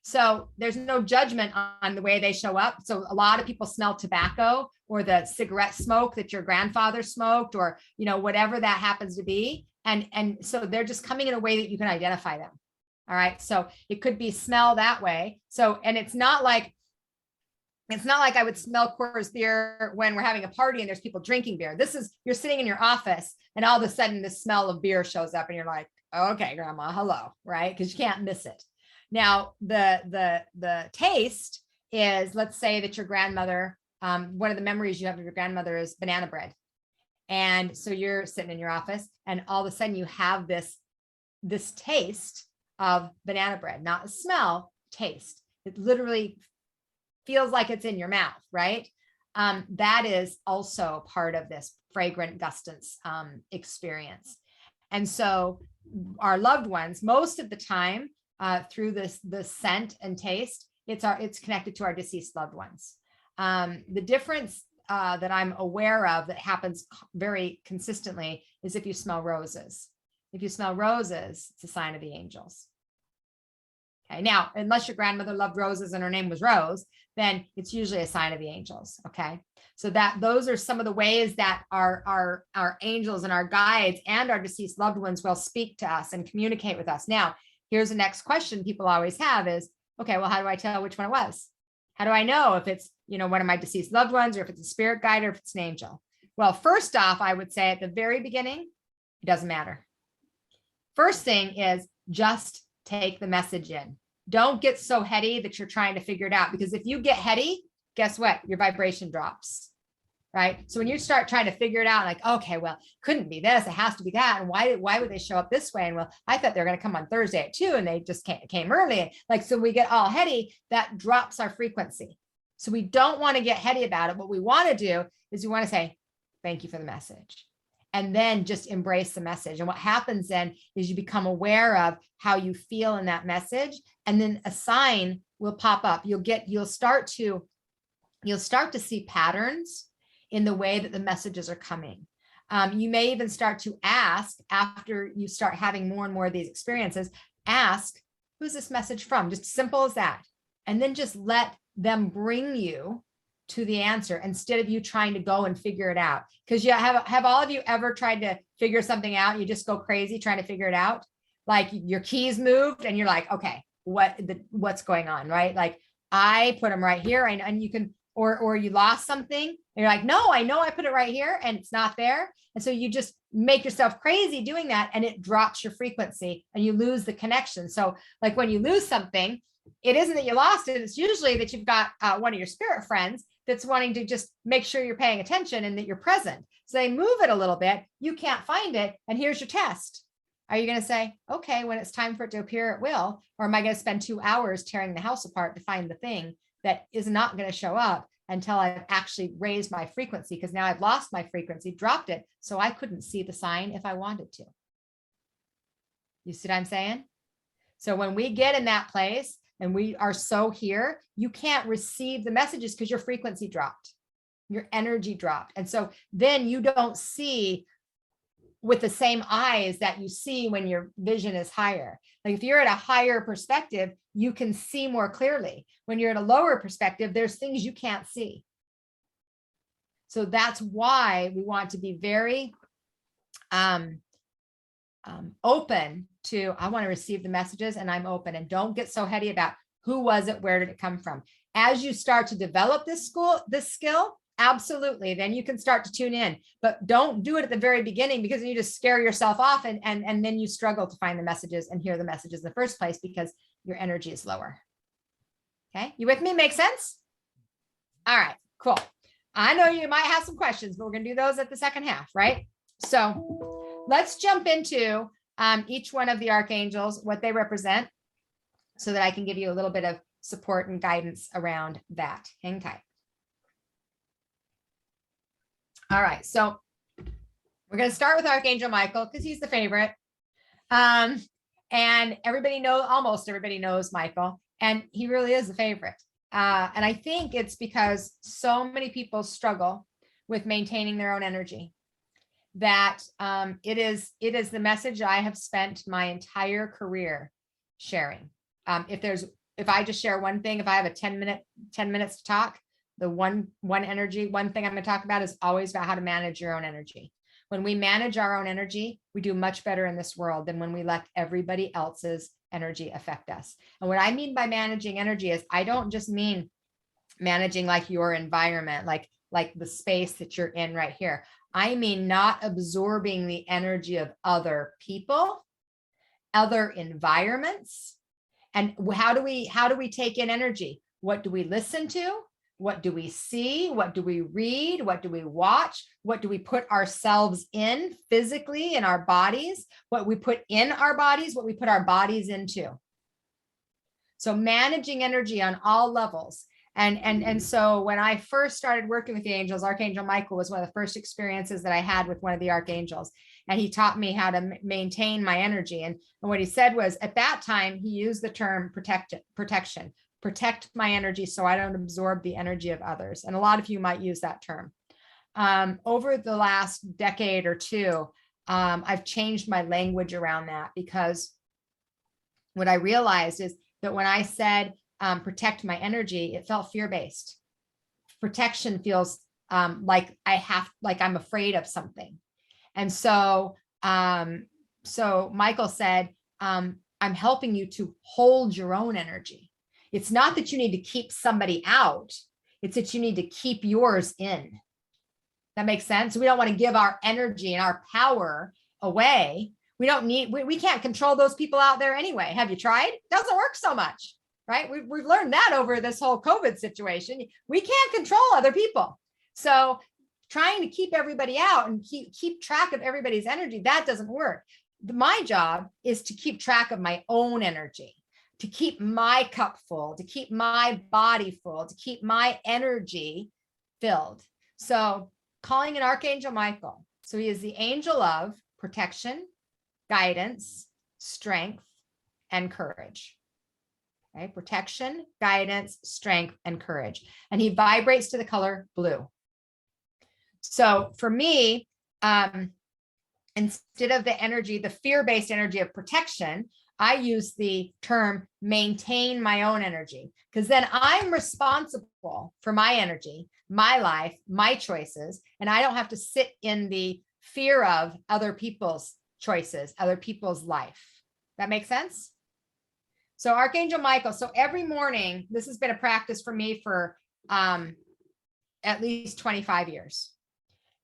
So there's no judgment on the way they show up. So a lot of people smell tobacco or the cigarette smoke that your grandfather smoked, or, you know, whatever that happens to be. And so they're just coming in a way that you can identify them. All right. So it could be smell that way. So, and it's not like I would smell Coors beer when we're having a party and there's people drinking beer. This is, you're sitting in your office and all of a sudden the smell of beer shows up and you're like, okay, Grandma, hello. Right. Because you can't miss it. Now, the taste is, let's say that your grandmother, one of the memories you have of your grandmother is banana bread. And so you're sitting in your office and all of a sudden you have this taste of banana bread, not a smell, taste. It literally feels like it's in your mouth, right? That is also part of this fragrant gustance experience. And so our loved ones, most of the time, through the scent and taste, it's connected to our deceased loved ones. The difference that I'm aware of that happens very consistently is if you smell roses. If you smell roses, it's a sign of the angels. Okay. Now, unless your grandmother loved roses and her name was Rose, then it's usually a sign of the angels. Okay. So those are some of the ways that our angels and our guides and our deceased loved ones will speak to us and communicate with us. Now, here's the next question people always have is, okay, well, how do I tell which one it was? How do I know if it's, you know, one of my deceased loved ones, or if it's a spirit guide, or if it's an angel? Well, first off, I would say at the very beginning, it doesn't matter. First thing is just take the message in. Don't get so heady that you're trying to figure it out, because if you get heady, guess what? Your vibration drops, right? So when you start trying to figure it out, like, okay, well, couldn't be this, it has to be that. And why would they show up this way? And well, I thought they were going to come on Thursday at 2 and they just came early. Like, so we get all heady, that drops our frequency. So we don't want to get heady about it. What we want to do is we want to say, thank you for the message. And then just embrace the message. And what happens then is you become aware of how you feel in that message. And then a sign will pop up. You'll start to see patterns in the way that the messages are coming. You may even start to ask, after you start having more and more of these experiences, ask, who's this message from? Just simple as that. And then just let them bring you to the answer instead of you trying to go and figure it out. Because you have all of you ever tried to figure something out? You just go crazy trying to figure it out. Like your keys moved and you're like, okay, what's going on, right? Like I put them right here, and you can, or you lost something and you're like, no, I know I put it right here and it's not there. And so you just make yourself crazy doing that, and it drops your frequency and you lose the connection. So like when you lose something, it isn't that you lost it. It's usually that you've got one of your spirit friends that's wanting to just make sure you're paying attention and that you're present. So they move it a little bit, you can't find it, and here's your test. Are you going to say, okay, when it's time for it to appear, it will? Or am I going to spend 2 hours tearing the house apart to find the thing that is not going to show up until I've actually raised my frequency? Because now I've lost my frequency, dropped it, so I couldn't see the sign if I wanted to. You see what I'm saying? So when we get in that place and we are so here, you can't receive the messages because your frequency dropped, your energy dropped. And so then you don't see with the same eyes that you see when your vision is higher. Like if you're at a higher perspective, you can see more clearly. When you're at a lower perspective, there's things you can't see. So that's why we want to be very open to, I want to receive the messages and I'm open, and don't get so heady about who was it, where did it come from. As you start to develop this skill, absolutely, then you can start to tune in, but don't do it at the very beginning, because then you just scare yourself off and then you struggle to find the messages and hear the messages in the first place because your energy is lower. Okay, you with me? Make sense? All right, cool. I know you might have some questions, but we're going to do those at the second half, right? So let's jump into each one of the archangels, what they represent, so that I can give you a little bit of support and guidance around that. Hang tight. All right, so we're going to start with Archangel Michael because he's the favorite. And everybody knows, almost everybody knows Michael, and he really is the favorite. And I think it's because so many people struggle with maintaining their own energy that it is the message I have spent my entire career sharing. If I just share one thing, if I have a 10 minutes to talk, the one thing I'm going to talk about is always about how to manage your own energy. When we manage our own energy, we do much better in this world than when we let everybody else's energy affect us. And what I mean by managing energy is I don't just mean managing like your environment, like the space that you're in right here. I mean not absorbing the energy of other people, other environments. And how do we take in energy? What do we listen to? What do we see? What do we read? What do we watch? What do we put ourselves in physically in our bodies? What we put in our bodies, what we put our bodies into. So managing energy on all levels. And so when I first started working with the angels, Archangel Michael was one of the first experiences that I had with one of the archangels. And he taught me how to maintain my energy. And what he said was, at that time, he used the term protection. Protect my energy so I don't absorb the energy of others. And a lot of you might use that term. Over the last decade or two, I've changed my language around that, because what I realized is that when I said protect my energy, it felt fear-based. Protection feels like I'm afraid of something. And so Michael said, I'm helping you to hold your own energy. It's not that you need to keep somebody out. It's that you need to keep yours in. That makes sense. We don't want to give our energy and our power away. We can't control those people out there anyway. Have you tried? It doesn't work so much, right? We've learned that over this whole COVID situation. We can't control other people. So trying to keep everybody out and keep track of everybody's energy, that doesn't work. My job is to keep track of my own energy, to keep my cup full, to keep my body full, to keep my energy filled. So calling in Archangel Michael. So he is the angel of protection, guidance, strength, and courage. Okay? Protection, guidance, strength, and courage. And he vibrates to the color blue. So for me, instead of the fear-based energy of protection, I use the term maintain my own energy, because then I'm responsible for my energy, my life, my choices, and I don't have to sit in the fear of other people's choices, other people's life. That makes sense? So Archangel Michael, so every morning, this has been a practice for me for at least 25 years,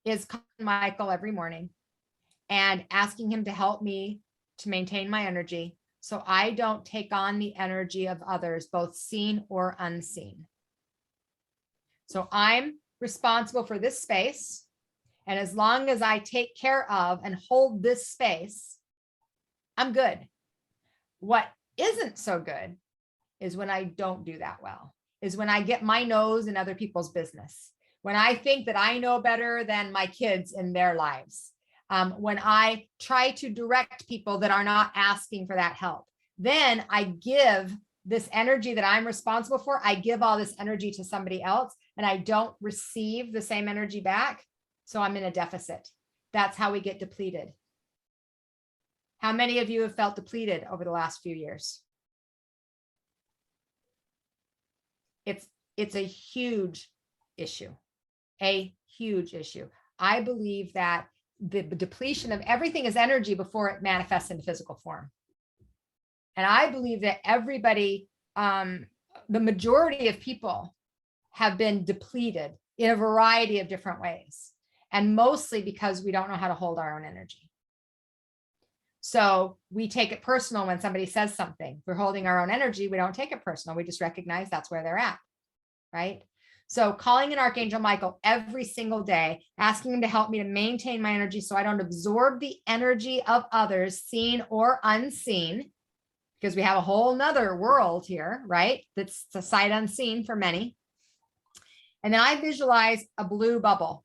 is calling Michael every morning and asking him to help me to maintain my energy so I don't take on the energy of others, both seen or unseen. So I'm responsible for this space. And as long as I take care of and hold this space, I'm good. What isn't so good is when I don't do that well, is when I get my nose in other people's business, when I think that I know better than my kids in their lives. When I try to direct people that are not asking for that help, then I give this energy that I'm responsible for. I give all this energy to somebody else and I don't receive the same energy back. So I'm in a deficit. That's how we get depleted. How many of you have felt depleted over the last few years? It's a huge issue, a huge issue. I believe that the depletion of everything is energy before it manifests in physical form. And I believe that everybody, the majority of people have been depleted in a variety of different ways, and mostly because we don't know how to hold our own energy. So we take it personal when somebody says something. We're holding our own energy. We don't take it personal. We just recognize that's where they're at, right? So calling in Archangel Michael every single day, asking him to help me to maintain my energy so I don't absorb the energy of others, seen or unseen, because we have a whole nother world here, right? That's the sight unseen for many. And then I visualize a blue bubble.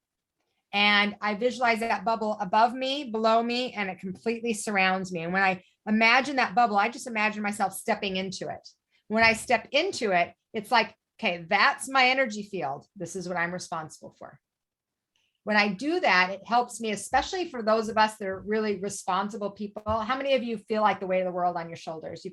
And I visualize that bubble above me, below me, and it completely surrounds me. And when I imagine that bubble, I just imagine myself stepping into it. When I step into it, it's like, okay, that's my energy field. This is what I'm responsible for. When I do that, it helps me, especially for those of us that are really responsible people. How many of you feel like the weight of the world on your shoulders?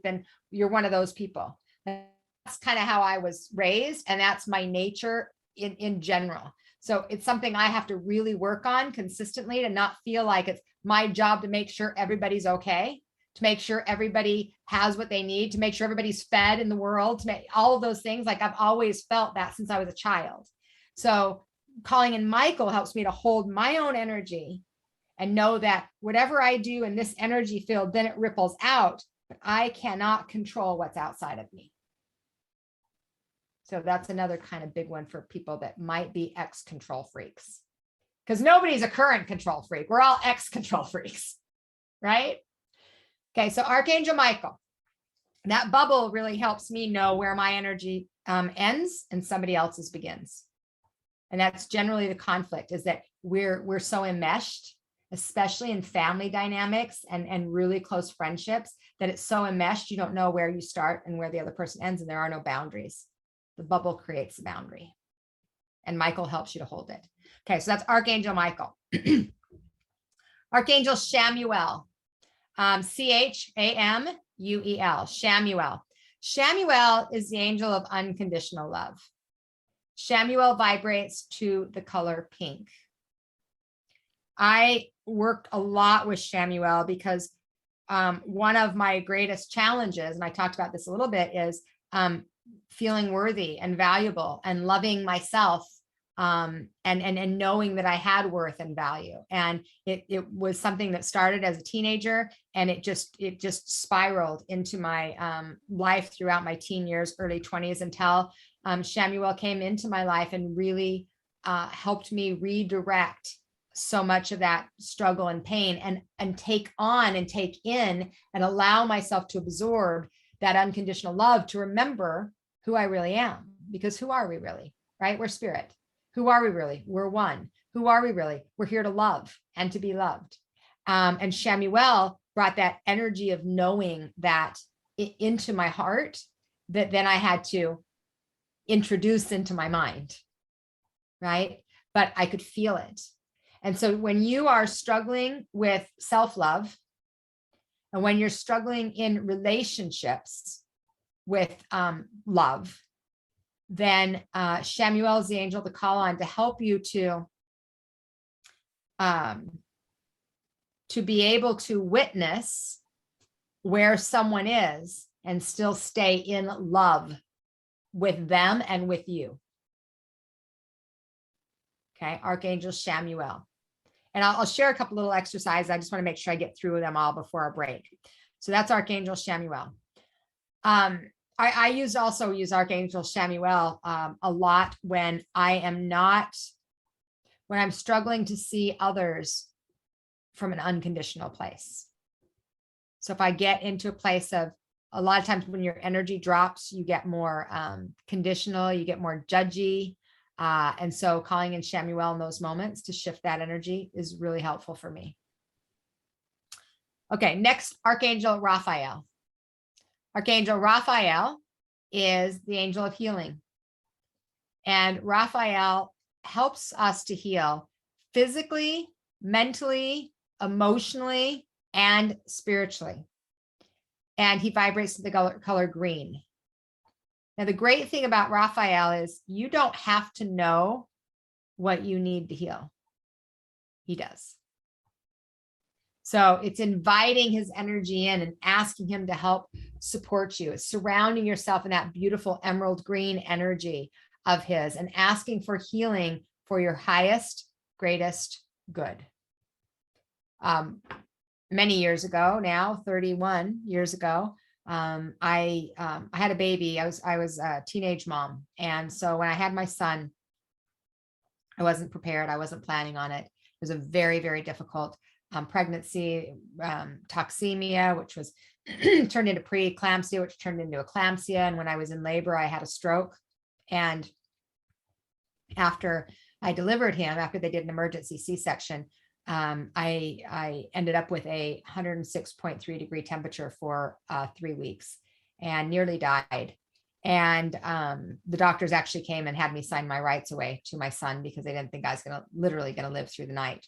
You're one of those people. That's kind of how I was raised, and that's my nature in general. So it's something I have to really work on consistently, to not feel like it's my job to make sure everybody's okay, to make sure everybody has what they need, to make sure everybody's fed in the world, to make all of those things. Like I've always felt that since I was a child. So calling in Michael helps me to hold my own energy and know that whatever I do in this energy field, then it ripples out, but I cannot control what's outside of me. So that's another kind of big one for people that might be ex-control freaks, because nobody's a current control freak. We're all ex-control freaks, right? Okay, so Archangel Michael, that bubble really helps me know where my energy ends and somebody else's begins. And that's generally the conflict, is that we're so enmeshed, especially in family dynamics and really close friendships, that it's so enmeshed, you don't know where you start and where the other person ends, and there are no boundaries. The bubble creates the boundary, and Michael helps you to hold it. Okay, so that's Archangel Michael. Archangel Chamuel, Chamuel, Chamuel. Chamuel is the angel of unconditional love. Chamuel vibrates to the color pink. I worked a lot with Chamuel because one of my greatest challenges, and I talked about this a little bit, is feeling worthy and valuable and loving myself, and knowing that I had worth and value. And it was something that started as a teenager, and it just spiraled into my life throughout my teen years, early 20s, until Chamuel came into my life and really helped me redirect so much of that struggle and pain, and take on and take in and allow myself to absorb that unconditional love, to remember who I really am. Because who are we really, right? We're spirit. Who are we really? We're one. Who are we really? We're here to love and to be loved. And Chamuel brought that energy of knowing that into my heart, that then I had to introduce into my mind, right? But I could feel it. And so when you are struggling with self-love, and when you're struggling in relationships with love, then Chamuel is the angel to call on to help you to be able to witness where someone is and still stay in love with them and with you. Okay, Archangel Chamuel. And I'll share a couple little exercises. I just want to make sure I get through them all before our break. So that's Archangel Chamuel. I also use Archangel Chamuel a lot when I'm struggling to see others from an unconditional place. So if I get into a place of, a lot of times when your energy drops, you get more conditional, you get more judgy. And so calling in Chamuel in those moments to shift that energy is really helpful for me. Okay, next, Archangel Raphael. Archangel Raphael is the angel of healing. And Raphael helps us to heal physically, mentally, emotionally, and spiritually. And he vibrates to the color green. Now, the great thing about Raphael is you don't have to know what you need to heal. He does. So it's inviting his energy in and asking him to help support you. It's surrounding yourself in that beautiful emerald green energy of his and asking for healing for your highest, greatest good. Many years ago now, 31 years ago, I had a baby. I was a teenage mom. And so when I had my son, I wasn't prepared. I wasn't planning on it. It was a very, very difficult pregnancy, toxemia, which was turned into preeclampsia, which turned into eclampsia. And when I was in labor, I had a stroke. And after I delivered him after they did an emergency C-section. I ended up with a 106.3 degree temperature for 3 weeks and nearly died. And the doctors actually came and had me sign my rights away to my son because they didn't think I was literally going to live through the night.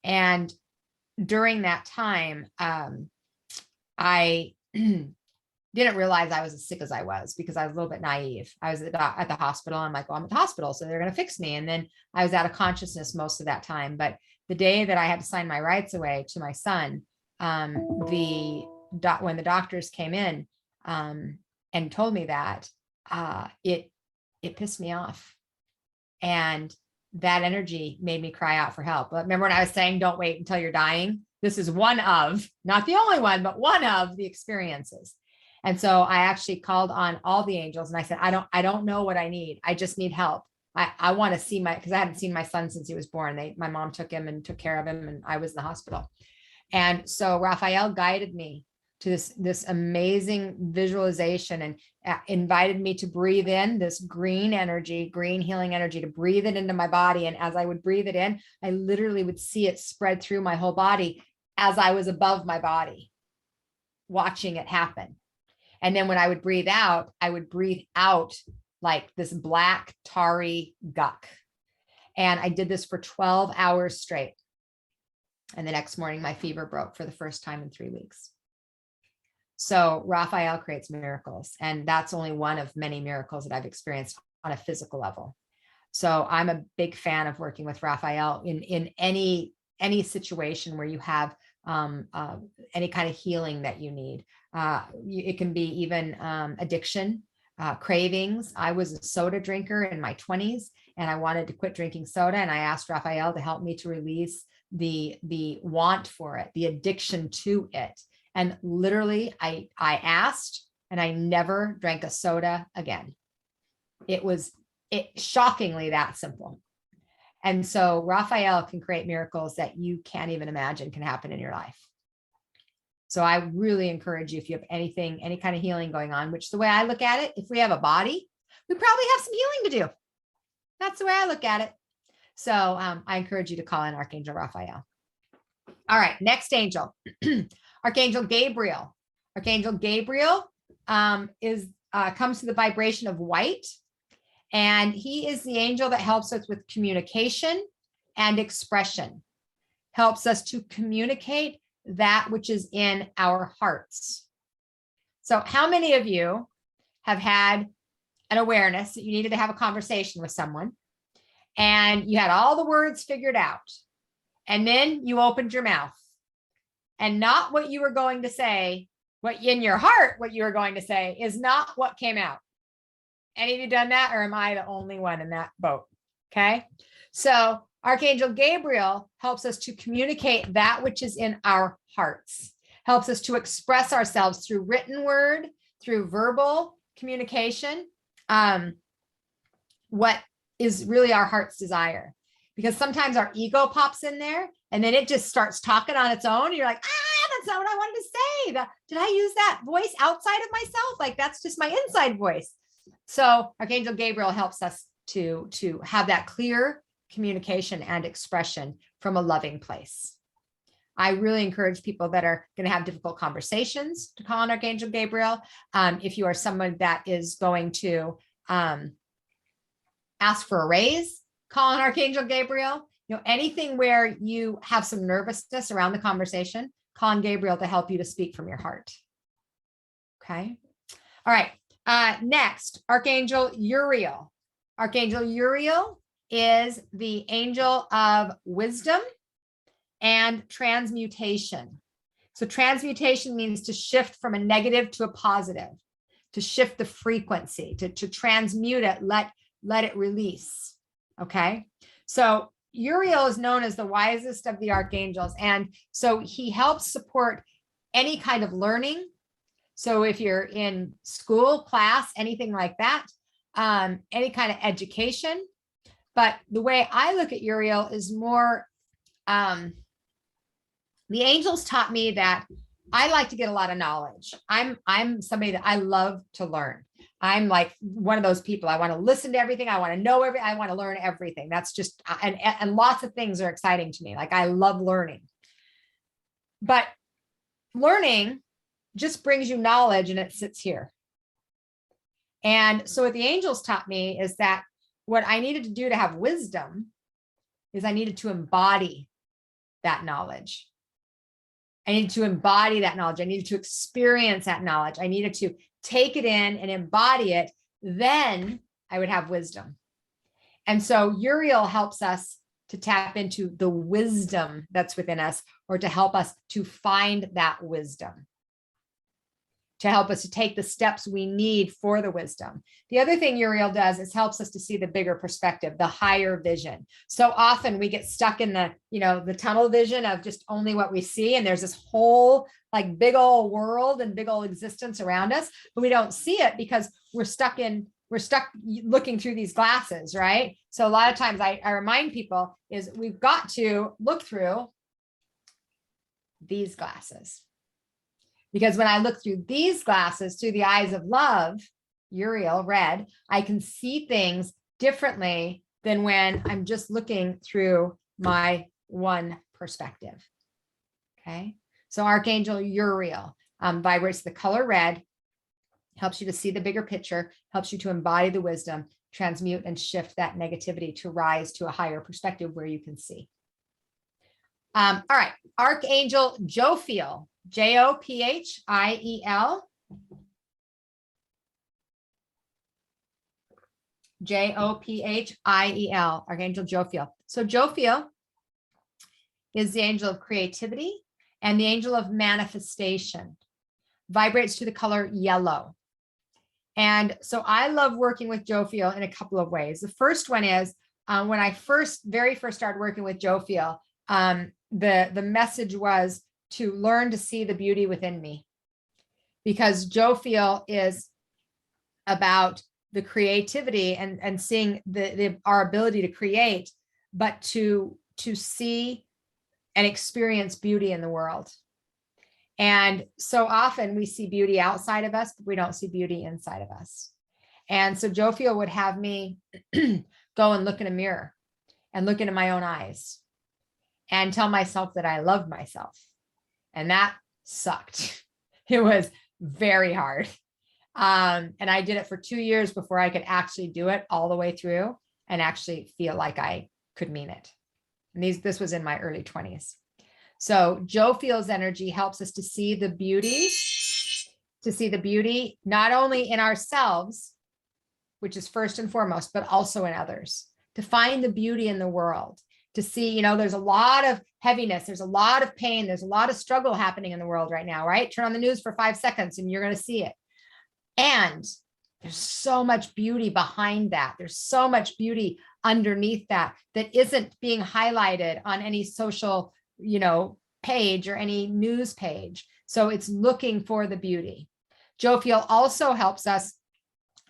And during that time, I didn't realize I was as sick as I was because I was a little bit naive. I was at the hospital. I'm like, well, I'm at the hospital, so they're going to fix me. And then I was out of consciousness most of that time. But the day that I had to sign my rights away to my son, when the doctors came in and told me that, it pissed me off. And that energy made me cry out for help. But remember when I was saying, don't wait until you're dying? This is one of, not the only one, but one of the experiences. And so I actually called on all the angels and I said, I don't know what I need. I just need help. I want to see because I hadn't seen my son since he was born. My mom took him and took care of him and I was in the hospital. And so Raphael guided me to this amazing visualization and invited me to breathe in this green energy, green healing energy, to breathe it into my body. And as I would breathe it in, I literally would see it spread through my whole body as I was above my body, watching it happen. And then when I would breathe out, I would breathe out like this black, tarry guck. And I did this for 12 hours straight. And the next morning, my fever broke for the first time in 3 weeks. So Raphael creates miracles. And that's only one of many miracles that I've experienced on a physical level. So I'm a big fan of working with Raphael in any situation where you have any kind of healing that you need. It can be even addiction, cravings. I was a soda drinker in my 20s and I wanted to quit drinking soda. And I asked Raphael to help me to release the want for it, the addiction to it. And literally I asked and I never drank a soda again. It was shockingly that simple. And so Raphael can create miracles that you can't even imagine can happen in your life. So I really encourage you, if you have anything, any kind of healing going on, which the way I look at it, if we have a body, we probably have some healing to do. That's the way I look at it. So I encourage you to call in Archangel Raphael. All right, next angel, Archangel Gabriel. Archangel Gabriel comes to the vibration of white. And he is the angel that helps us with communication and expression, helps us to communicate that which is in our hearts. So how many of you have had an awareness that you needed to have a conversation with someone and you had all the words figured out, and then you opened your mouth and not what you were going to say, what in your heart, what you were going to say is not what came out? Any of you done that, or am I the only one in that boat? Okay. So Archangel Gabriel helps us to communicate that which is in our hearts, helps us to express ourselves through written word, through verbal communication, what is really our heart's desire. Because sometimes our ego pops in there and then it just starts talking on its own. And you're like, that's not what I wanted to say. Did I use that voice outside of myself? Like, that's just my inside voice. So Archangel Gabriel helps us to have that clear communication and expression from a loving place. I really encourage people that are going to have difficult conversations to call on Archangel Gabriel. If you are someone that is going to ask for a raise, call on Archangel Gabriel. Anything where you have some nervousness around the conversation, call on Gabriel to help you to speak from your heart. Okay. All right. Next, Archangel Uriel. Archangel Uriel is the angel of wisdom and transmutation. So transmutation means to shift from a negative to a positive, to shift the frequency, to transmute it, let it release. Okay. So Uriel is known as the wisest of the archangels. And so he helps support any kind of learning. So if you're in school, class, anything like that, any kind of education. But the way I look at Uriel is more, the angels taught me that I like to get a lot of knowledge. I'm somebody that I love to learn. I'm like one of those people. I want to listen to everything. I want to know everything. I want to learn everything. That's just, and lots of things are exciting to me. Like I love learning, but learning just brings you knowledge and it sits here. And so what the angels taught me is that what I needed to do to have wisdom is I needed to embody that knowledge. I needed to embody that knowledge. I needed to experience that knowledge. I needed to take it in and embody it. Then I would have wisdom. And so Uriel helps us to tap into the wisdom that's within us, or to help us to find that wisdom, to help us to take the steps we need for the wisdom. The other thing Uriel does is helps us to see the bigger perspective, the higher vision. So often we get stuck in the, the tunnel vision of just only what we see. And there's this whole like big old world and big old existence around us, but we don't see it because we're stuck looking through these glasses, right? So a lot of times I remind people is we've got to look through these glasses. Because when I look through these glasses, through the eyes of love, Uriel, red, I can see things differently than when I'm just looking through my one perspective. Okay. So Archangel Uriel vibrates the color red, helps you to see the bigger picture, helps you to embody the wisdom, transmute and shift that negativity to rise to a higher perspective where you can see. All right. Archangel Jophiel. Jophiel. Jophiel, Archangel Jophiel. So Jophiel is the angel of creativity and the angel of manifestation. Vibrates to the color yellow. And so I love working with Jophiel in a couple of ways. The first one is when I very first started working with Jophiel, the message was to learn to see the beauty within me, because Jophiel is about the creativity and seeing our ability to create, but to see and experience beauty in the world. And so often we see beauty outside of us, but we don't see beauty inside of us. And so Jophiel would have me go and look in a mirror and look into my own eyes and tell myself that I love myself. And that sucked. It was very hard. And I did it for 2 years before I could actually do it all the way through and actually feel like I could mean it. And this was in my early 20s. So Jophiel's energy helps us to see the beauty, not only in ourselves, which is first and foremost, but also in others, to find the beauty in the world, to see, there's a lot of heaviness, there's a lot of pain, there's a lot of struggle happening in the world right now, right? Turn on the news for 5 seconds and you're going to see it. And there's so much beauty behind that. There's so much beauty underneath that isn't being highlighted on any social, page or any news page. So it's looking for the beauty. Jophiel also helps us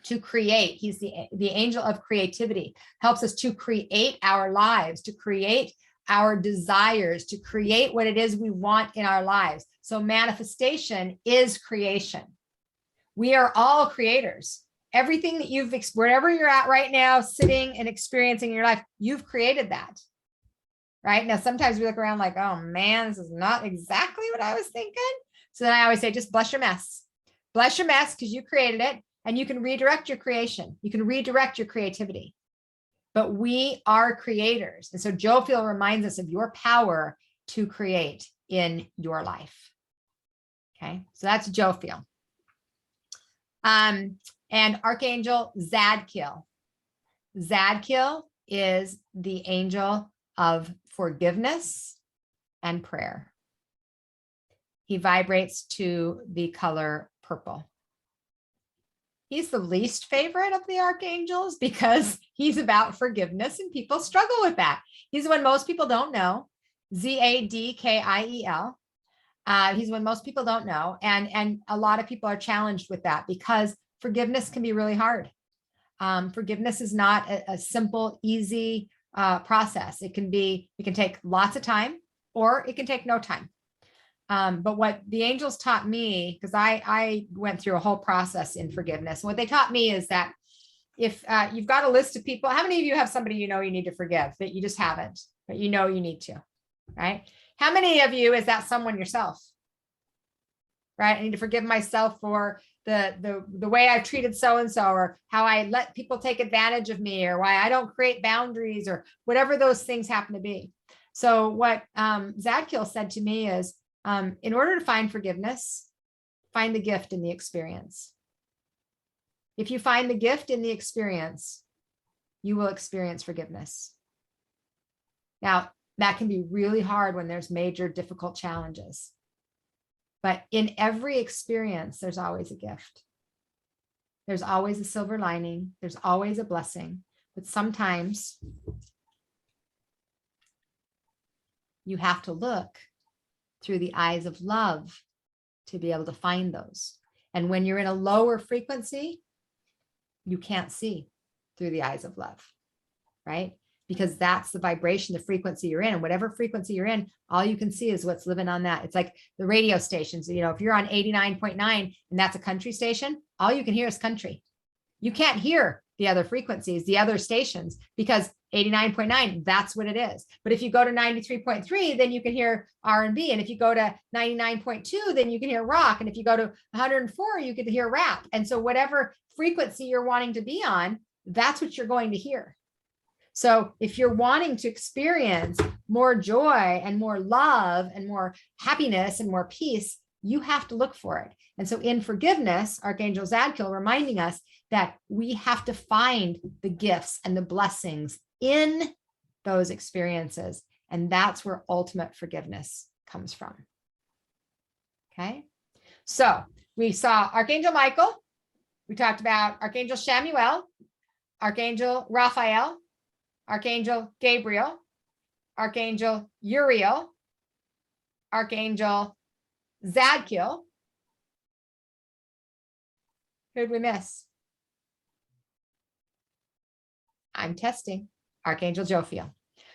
to create. He's the angel of creativity, helps us to create our lives, to create our desires, to create what it is we want in our lives. So manifestation is creation. We are all creators. Everything that wherever you're at right now, sitting and experiencing in your life, you've created that. Right now, sometimes we look around like, oh man, this is not exactly what I was thinking. So then I always say, just bless your mess. Bless your mess because you created it, and you can redirect your creation. You can redirect your creativity. But we are creators. And so Jophiel reminds us of your power to create in your life. Okay, so that's Jophiel. And Archangel Zadkiel. Zadkiel is the angel of forgiveness and prayer. He vibrates to the color purple. He's the least favorite of the archangels because he's about forgiveness and people struggle with that. He's the one most people don't know. Zadkiel. He's one most people don't know. And a lot of people are challenged with that because forgiveness can be really hard. Forgiveness is not a simple, easy process. It can take lots of time or it can take no time. But what the angels taught me, because I went through a whole process in forgiveness. What they taught me is that if you've got a list of people, how many of you have somebody you know you need to forgive that you just haven't, but you know you need to, right? How many of you is that someone yourself? Right? I need to forgive myself for the way I've treated so-and-so, or how I let people take advantage of me, or why I don't create boundaries, or whatever those things happen to be. So what Zadkiel said to me is, in order to find forgiveness, find the gift in the experience. If you find the gift in the experience, you will experience forgiveness. Now, that can be really hard when there's major, difficult challenges. But in every experience, there's always a gift. There's always a silver lining. There's always a blessing. But sometimes you have to look through the eyes of love to be able to find those. And when you're in a lower frequency, you can't see through the eyes of love, right? Because that's the vibration, the frequency you're in. And whatever frequency you're in, all you can see is what's living on that. It's like the radio stations. You know, if you're on 89.9 and that's a country station, all you can hear is country. You can't hear the other frequencies, the other stations, because 89.9, that's what it is. But if you go to 93.3, then you can hear R&B. And if you go to 99.2, then you can hear rock. And if you go to 104, you can hear rap. And so whatever frequency you're wanting to be on, that's what you're going to hear. So if you're wanting to experience more joy and more love and more happiness and more peace, you have to look for it. And so in forgiveness, Archangel Zadkiel reminding us that we have to find the gifts and the blessings in those experiences. And that's where ultimate forgiveness comes from. Okay. So we saw Archangel Michael. We talked about Archangel Samuel, Archangel Jophiel, Archangel Gabriel, Archangel Uriel, Archangel Zadkiel. Who'd we miss? I'm testing. Archangel Jophiel.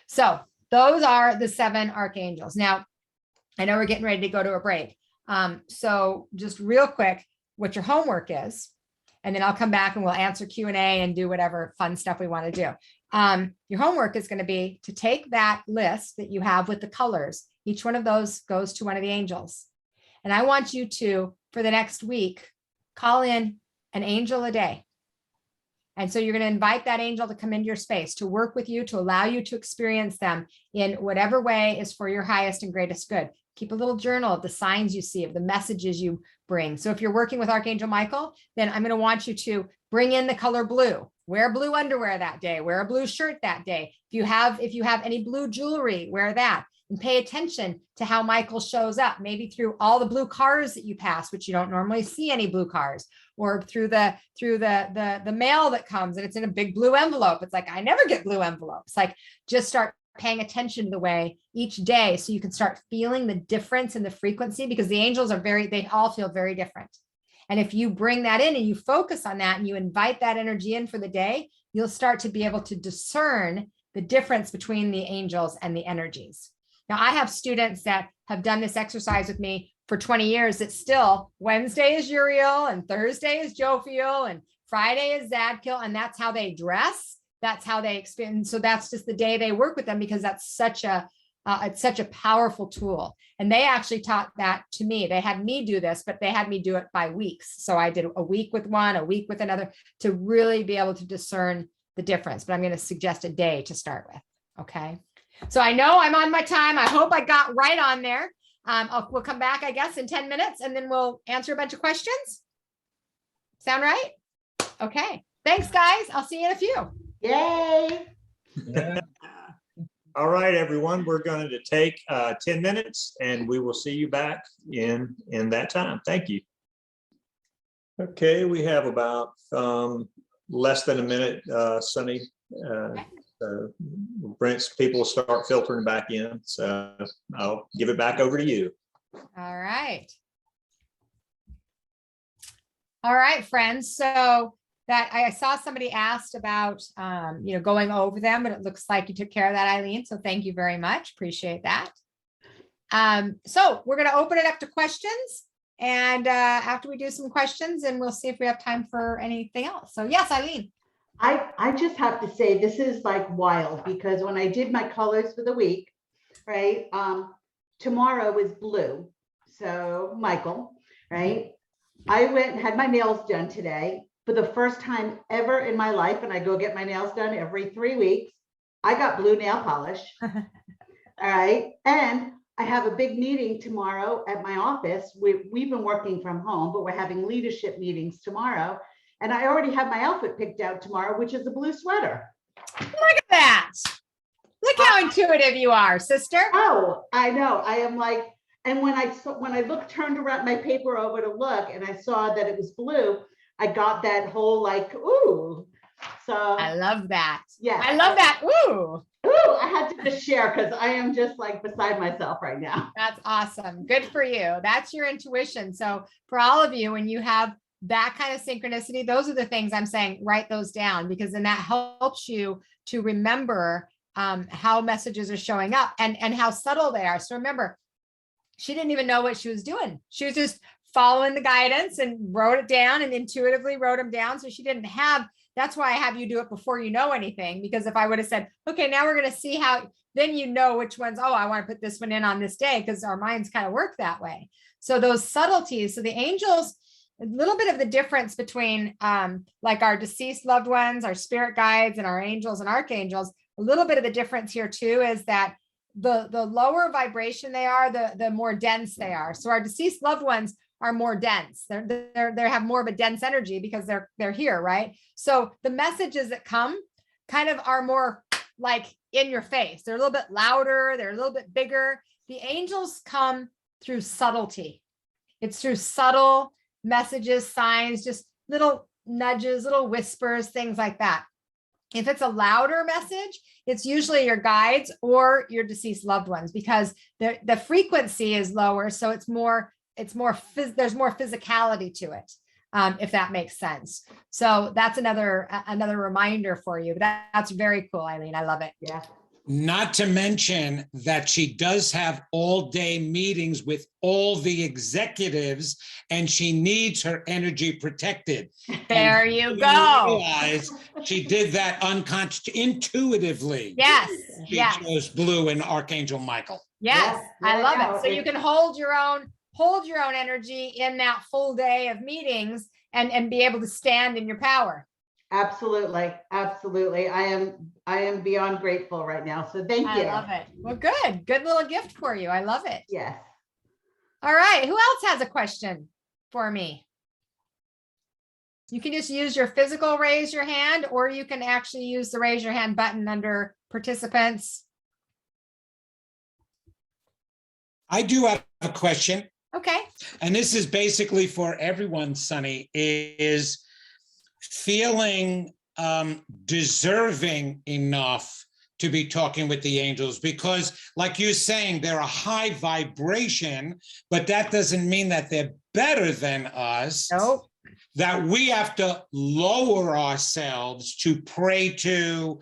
So those are the 7 archangels. Now, I know we're getting ready to go to a break. So just real quick, what your homework is, and then I'll come back and we'll answer Q&A and do whatever fun stuff we want to do. Your homework is going to be to take that list that you have with the colors. Each one of those goes to one of the angels. And I want you to, for the next week, call in an angel a day. And so you're going to invite that angel to come into your space, to work with you, to allow you to experience them in whatever way is for your highest and greatest good. Keep a little journal of the signs you see, of the messages you bring. So if you're working with Archangel Michael, then I'm going to want you to bring in the color blue. Wear blue underwear that day. Wear a blue shirt that day. If you have any blue jewelry, wear that. And pay attention to how Michael shows up, maybe through all the blue cars that you pass, which you don't normally see any blue cars, or through the mail that comes and it's in a big blue envelope. It's like, I never get blue envelopes. Like, just start paying attention to the way each day so you can start feeling the difference in the frequency, because the angels they all feel very different. And if you bring that in and you focus on that and you invite that energy in for the day, you'll start to be able to discern the difference between the angels and the energies. Now, I have students that have done this exercise with me for 20 years. It's still Wednesday is Uriel and Thursday is Jophiel and Friday is Zadkiel. And that's how they dress. That's how they experience. So that's just the day they work with them, because that's it's such a powerful tool. And they actually taught that to me. They had me do this, but they had me do it by weeks. So I did a week with one, a week with another, to really be able to discern the difference. But I'm going to suggest a day to start with. Okay. So I know I'm on my time. I hope I got right on there. We'll come back, I guess, in 10 minutes, and then we'll answer a bunch of questions. Sound right? Okay. Thanks, guys. I'll see you in a few. Yay. All right, everyone, we're going to take 10 minutes and we will see you back in that time. Thank you. Okay, we have about less than a minute, Sunny. Brent's people will start filtering back in. So I'll give it back over to you. All right. All right, friends. So that I saw somebody asked about, going over them, but it looks like you took care of that, Eileen. So thank you very much. Appreciate that. So we're going to open it up to questions. And after we do some questions, and we'll see if we have time for anything else. So yes, Eileen. I just have to say, this is like wild, because when I did my colors for the week, right? Tomorrow is blue. So Michael, right? I went and had my nails done today for the first time ever in my life. And I go get my nails done every 3 weeks. I got blue nail polish. All right. And I have a big meeting tomorrow at my office. We've been working from home, but we're having leadership meetings tomorrow. And I already have my outfit picked out tomorrow, which is a blue sweater. Look at that. Look how intuitive you are, sister. Oh, I know. I am like, and when I turned around my paper over to look, and I saw that it was blue, I got that whole like, ooh. So I love that. Yeah. I love that. Ooh. Ooh, I had to just share because I am just like beside myself right now. That's awesome. Good for you. That's your intuition. So for all of you, when you have that kind of synchronicity, those are the things I'm saying, write those down, because then that helps you to remember how messages are showing up and how subtle they are. So remember, she didn't even know what she was doing. She was just following the guidance and wrote it down and intuitively wrote them down. So she didn't have, that's why I have you do it before you know anything, because if I would have said, okay, now we're going to see how, then you know which ones, oh, I want to put this one in on this day, because our minds kind of work that way. So those subtleties, so the angels, a little bit of the difference between like our deceased loved ones, our spirit guides, and our angels and archangels, a little bit of the difference here too is that the lower vibration they are, the more dense they are. So our deceased loved ones are more dense. They have more of a dense energy because they're here, right? So the messages that come kind of are more like in your face. They're a little bit louder. They're a little bit bigger. The angels come through subtlety. It's through subtle messages, signs, just little nudges, little whispers, things like that. If it's a louder message, it's usually your guides or your deceased loved ones, because the frequency is lower. So there's more physicality to it, if that makes sense. So that's another reminder for you. That's very cool, Eileen. I love it. Yeah. Not to mention that she does have all-day meetings with all the executives, and she needs her energy protected. There And you go. Realize she did that intuitively. Yes. She Yes. chose blue and Archangel Michael. Yes. Yeah, I love yeah, it. So you can hold your own energy in that full day of meetings and be able to stand in your power. Absolutely. Absolutely. I am beyond grateful right now. So thank you. I love it. Well, good. Good little gift for you. I love it. Yes. All right. Who else has a question for me? You can just use your physical raise your hand, or you can actually use the raise your hand button under participants. I do have a question, Okay. and this is basically for everyone, Sunny, is feeling deserving enough to be talking with the angels, because like you're saying, they're a high vibration, but that doesn't mean that they're better than us. Nope. That we have to lower ourselves to pray to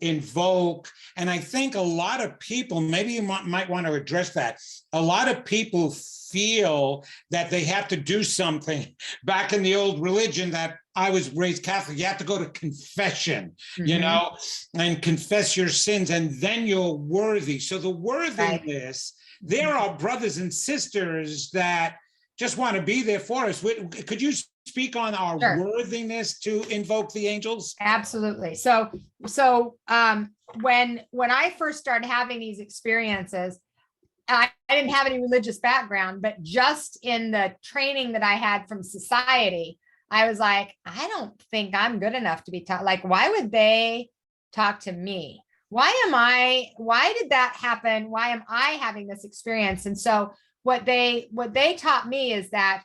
invoke. And I think a lot of people, maybe you might want to address that. A lot of people feel that they have to do something. Back in the old religion that I was raised Catholic, you have to go to confession, you know, and confess your sins, and then you're worthy. So the worthiness, there are brothers and sisters that just want to be there for us. Could you speak on our worthiness to invoke the angels? Absolutely. So when I first started having these experiences, I didn't have any religious background, but just in the training that I had from society, I was like, I don't think I'm good enough to be taught. Like, why would they talk to me? Why did that happen? Why am I having this experience? And so what they taught me is that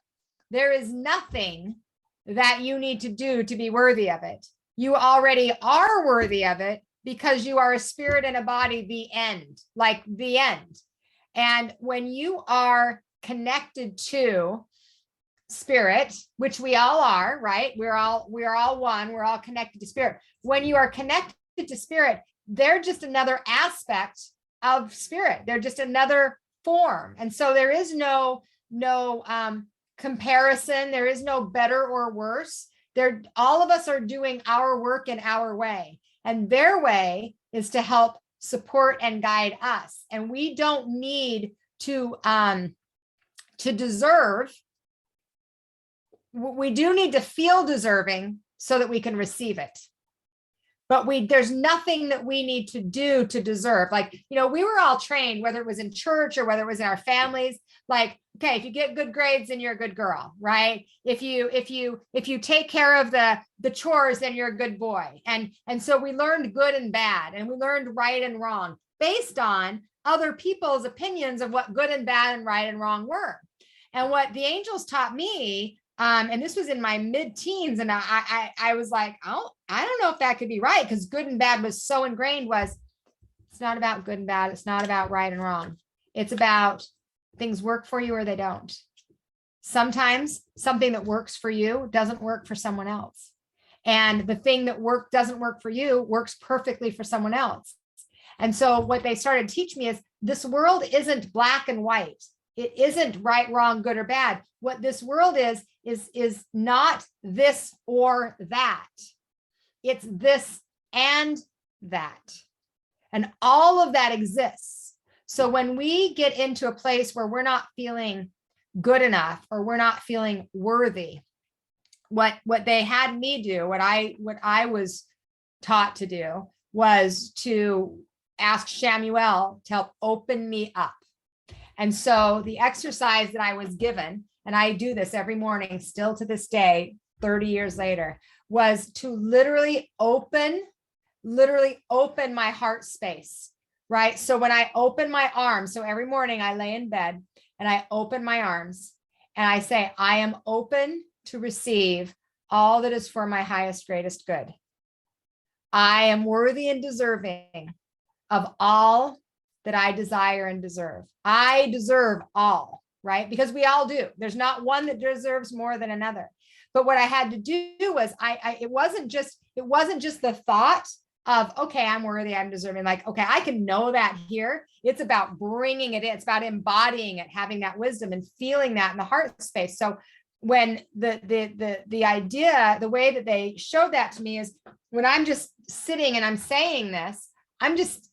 there is nothing that you need to do to be worthy of it. You already are worthy of it because you are a spirit and a body, the end, like the end. And when you are connected to spirit, which we all are, right? We're all one. We're all connected to spirit. When you are connected to spirit, they're just another aspect of spirit. They're just another form. And so there is no comparison. There is no better or worse. All of us are doing our work in our way, and their way is to help support and guide us. And we don't need to deserve. We do need to feel deserving so that we can receive it. But there's nothing that we need to do to deserve. Like, we were all trained, whether it was in church or whether it was in our families, like, okay, if you get good grades, then you're a good girl, right? If you take care of the chores, then you're a good boy. And so we learned good and bad, and we learned right and wrong based on other people's opinions of what good and bad and right and wrong were. And what the angels taught me, and this was in my mid-teens, and I was like, oh, I don't know if that could be right, because good and bad was so ingrained. It's not about good and bad. It's not about right and wrong. It's about things work for you or they don't. Sometimes something that works for you doesn't work for someone else. And the thing that doesn't work for you works perfectly for someone else. And so what they started to teach me is this world isn't black and white. It isn't right, wrong, good or bad. What this world is not this or that. It's this and that. And all of that exists. So when we get into a place where we're not feeling good enough or we're not feeling worthy, what they had me do, what I was taught to do, was to ask Shamuel to help open me up. And so the exercise that I was given, and I do this every morning still to this day, 30 years later, was to literally open my heart space, right? So when I open my arms, so every morning I lay in bed and I open my arms and I say, I am open to receive all that is for my highest, greatest good. I am worthy and deserving of all that I desire and deserve. I deserve all, right? Because we all do. There's not one that deserves more than another. But what I had to do was it wasn't just the thought of, okay, I'm worthy, I'm deserving. Like, okay, I can know that here. It's about bringing it in. It's about embodying it, having that wisdom and feeling that in the heart space. So when the idea, the way that they showed that to me is when I'm just sitting and I'm saying this,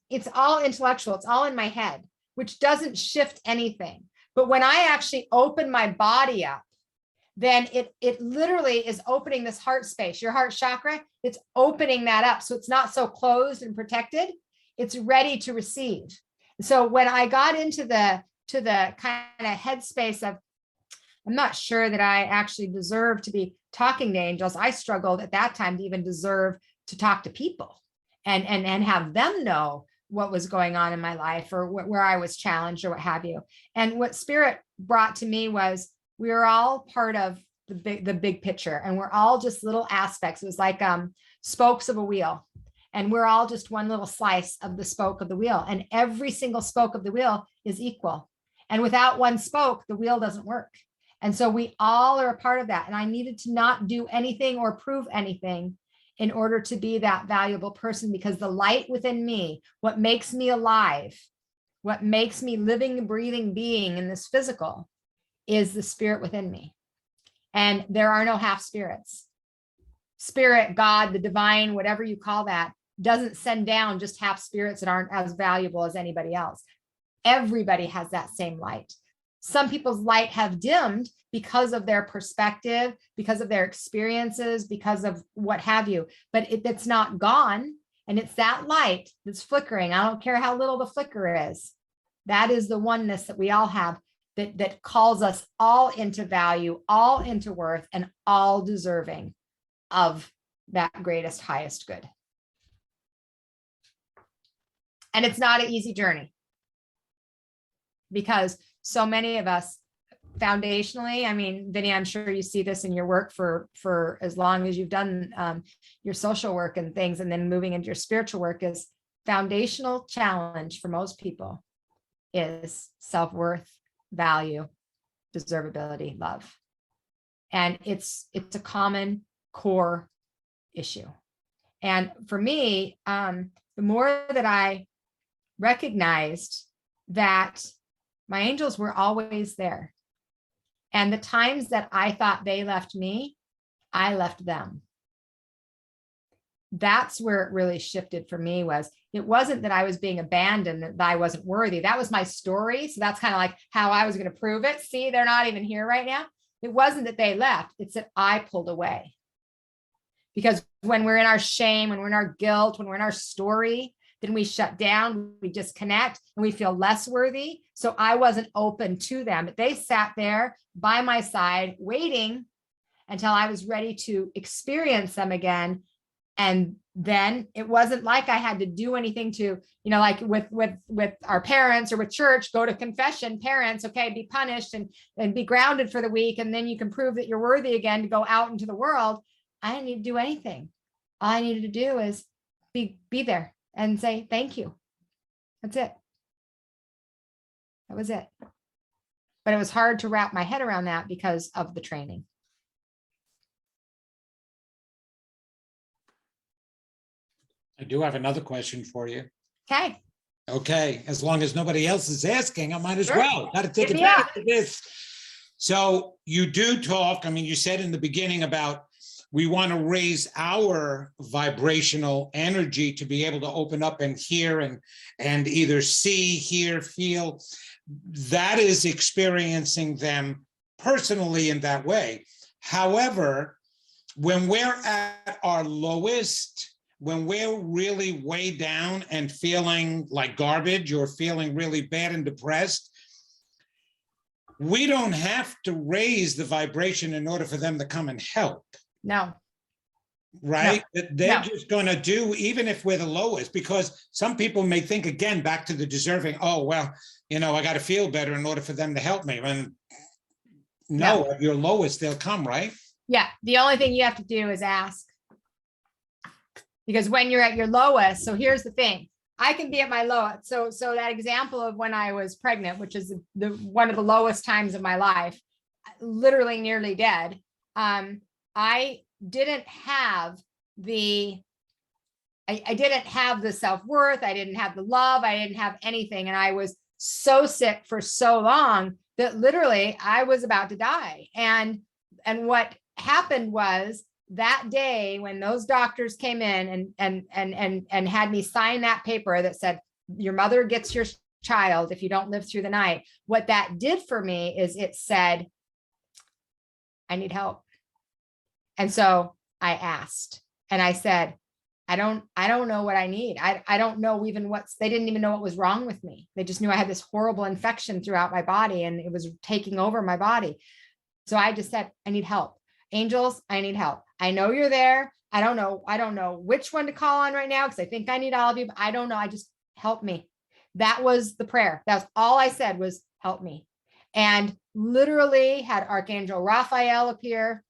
it's all intellectual. It's all in my head, which doesn't shift anything. But when I actually open my body up, then it literally is opening this heart space, your heart chakra. It's opening that up. So it's not so closed and protected. It's ready to receive. So when I got into the kind of headspace of, I'm not sure that I actually deserve to be talking to angels. I struggled at that time to even deserve to talk to people and have them know what was going on in my life or where I was challenged or what have you. And what Spirit brought to me was, we are all part of the big picture, and we're all just little aspects. It was like spokes of a wheel, and we're all just one little slice of the spoke of the wheel, and every single spoke of the wheel is equal. And without one spoke, the wheel doesn't work. And so we all are a part of that. And I needed to not do anything or prove anything in order to be that valuable person, because the light within me, what makes me alive, what makes me living and breathing being in this physical, is the spirit within me. And there are no half spirits. Spirit, God, the divine, whatever you call that, doesn't send down just half spirits that aren't as valuable as anybody else. Everybody has that same light. Some people's light have dimmed because of their perspective, because of their experiences, because of what have you, but it's not gone. And it's that light that's flickering. I don't care how little the flicker is. That is the oneness that we all have, that calls us all into value, all into worth, and all deserving of that greatest, highest good. And it's not an easy journey, because so many of us foundationally, I mean, Vinny, I'm sure you see this in your work for as long as you've done your social work and things, and then moving into your spiritual work, is foundational challenge for most people is self-worth, value, deservability, love. And it's a common core issue. And for me, the more that I recognized that My angels were always there. And the times that I thought they left me, I left them. That's where it really shifted for me. It wasn't that I was being abandoned, that I wasn't worthy. That was my story. So that's kind of like how I was going to prove it. See, they're not even here right now. It wasn't that they left. It's that I pulled away. Because when we're in our shame, when we're in our guilt, when we're in our story, then we shut down, we disconnect, and we feel less worthy. So I wasn't open to them, but they sat there by my side, waiting until I was ready to experience them again. And then it wasn't like I had to do anything to, like with our parents or with church, go to confession, parents, okay, be punished and be grounded for the week. And then you can prove that you're worthy again to go out into the world. I didn't need to do anything. All I needed to do is be there and say, thank you. That's it. That was it. But it was hard to wrap my head around that because of the training. I do have another question for you. Okay. Okay, as long as nobody else is asking, I might as Sure. well. Got to take Hit me advantage of this. So you do talk, you said in the beginning about we want to raise our vibrational energy to be able to open up and hear and either see, hear, feel. That is experiencing them personally in that way. However, when we're at our lowest, when we're really way down and feeling like garbage or feeling really bad and depressed, we don't have to raise the vibration in order for them to come and help. No. Right? They're No. just going to do, even if we're the lowest, because some people may think, again, back to the deserving, oh, well, I got to feel better in order for them to help me. And no, at your lowest, they'll come, right? Yeah. The only thing you have to do is ask. Because when you're at your lowest, so here's the thing, I can be at my lowest. So that example of when I was pregnant, which is one of the lowest times of my life, literally nearly dead. I didn't have the self-worth. I didn't have the love. I didn't have anything. And I was so sick for so long that literally I was about to die. And what happened was, that day when those doctors came in and had me sign that paper that said, your mother gets your child if you don't live through the night, what that did for me is it said, I need help. And so I asked, and I said, I don't know what I need. I don't know even they didn't even know what was wrong with me. They just knew I had this horrible infection throughout my body and it was taking over my body. So I just said, I need help. Angels, I need help. I know you're there. I don't know which one to call on right now because I think I need all of you, but I don't know. I just help me. That was the prayer. That's all I said was help me. And literally had Archangel Raphael appear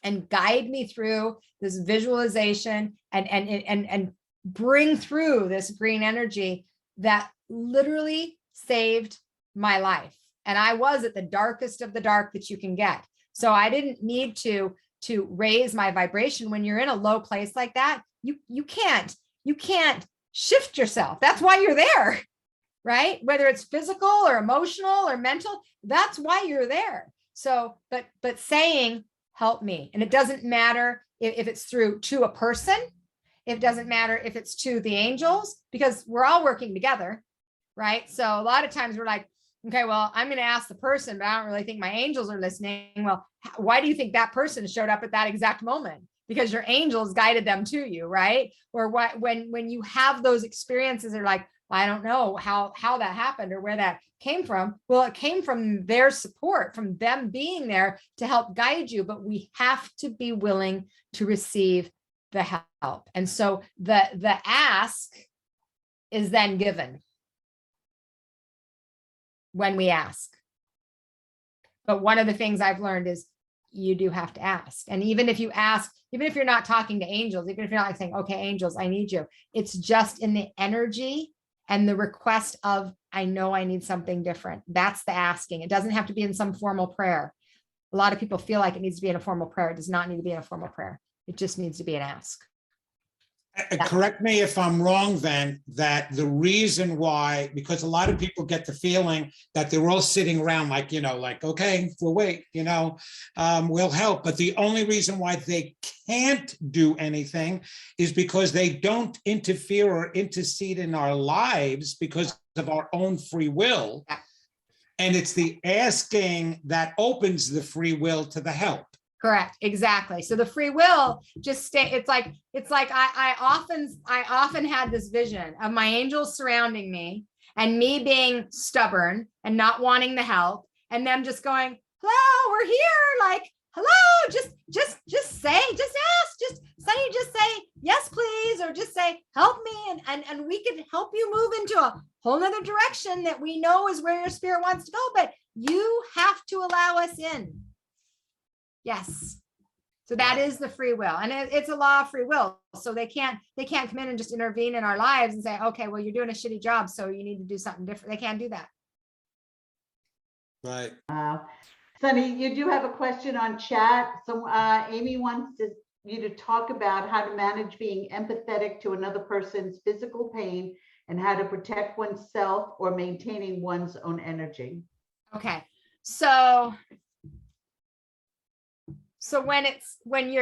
and guide me through this visualization and bring through this green energy that literally saved my life. And I was at the darkest of the dark that you can get. So I didn't need to raise my vibration. When you're in a low place like that, you can't shift yourself. That's why you're there, right? Whether it's physical or emotional or mental, that's why you're there. So, but saying, help me. And it doesn't matter if it's to a person. It doesn't matter if it's to the angels, because we're all working together, right? So a lot of times we're like, okay, well, I'm going to ask the person, but I don't really think my angels are listening. Well, why do you think that person showed up at that exact moment? Because your angels guided them to you, right? Or when you have those experiences, they're like, I don't know how that happened or where that came from. Well, it came from their support, from them being there to help guide you, but we have to be willing to receive the help. And so the ask is then given when we ask. But one of the things I've learned is you do have to ask. And even if you ask, even if you're not talking to angels, even if you're not like saying, okay, angels, I need you, it's just in the energy and the request of, I know I need something different. That's the asking. It doesn't have to be in some formal prayer. A lot of people feel like it needs to be in a formal prayer. It does not need to be in a formal prayer. It just needs to be an ask. Correct me if I'm wrong then, that the reason why, because a lot of people get the feeling that they're all sitting around like, like, okay, we'll wait, we'll help. But the only reason why they can't do anything is because they don't interfere or intercede in our lives because of our own free will. And it's the asking that opens the free will to the help. Correct. Exactly. So the free will just stay. It's like I often had this vision of my angels surrounding me and me being stubborn and not wanting the help, and them just going, hello, we're here. Like, hello, just say, just ask, Sunny, just say, yes, please. Or just say, help me. And we can help you move into a whole nother direction that we know is where your spirit wants to go. But you have to allow us in. Yes. So that is the free will. And it's a law of free will. So they can't come in and just intervene in our lives and say, okay, well, you're doing a shitty job, so you need to do something different. They can't do that. Right. Sunny, you do have a question on chat. So Amy wants you to talk about how to manage being empathetic to another person's physical pain and how to protect oneself or maintaining one's own energy. Okay. So when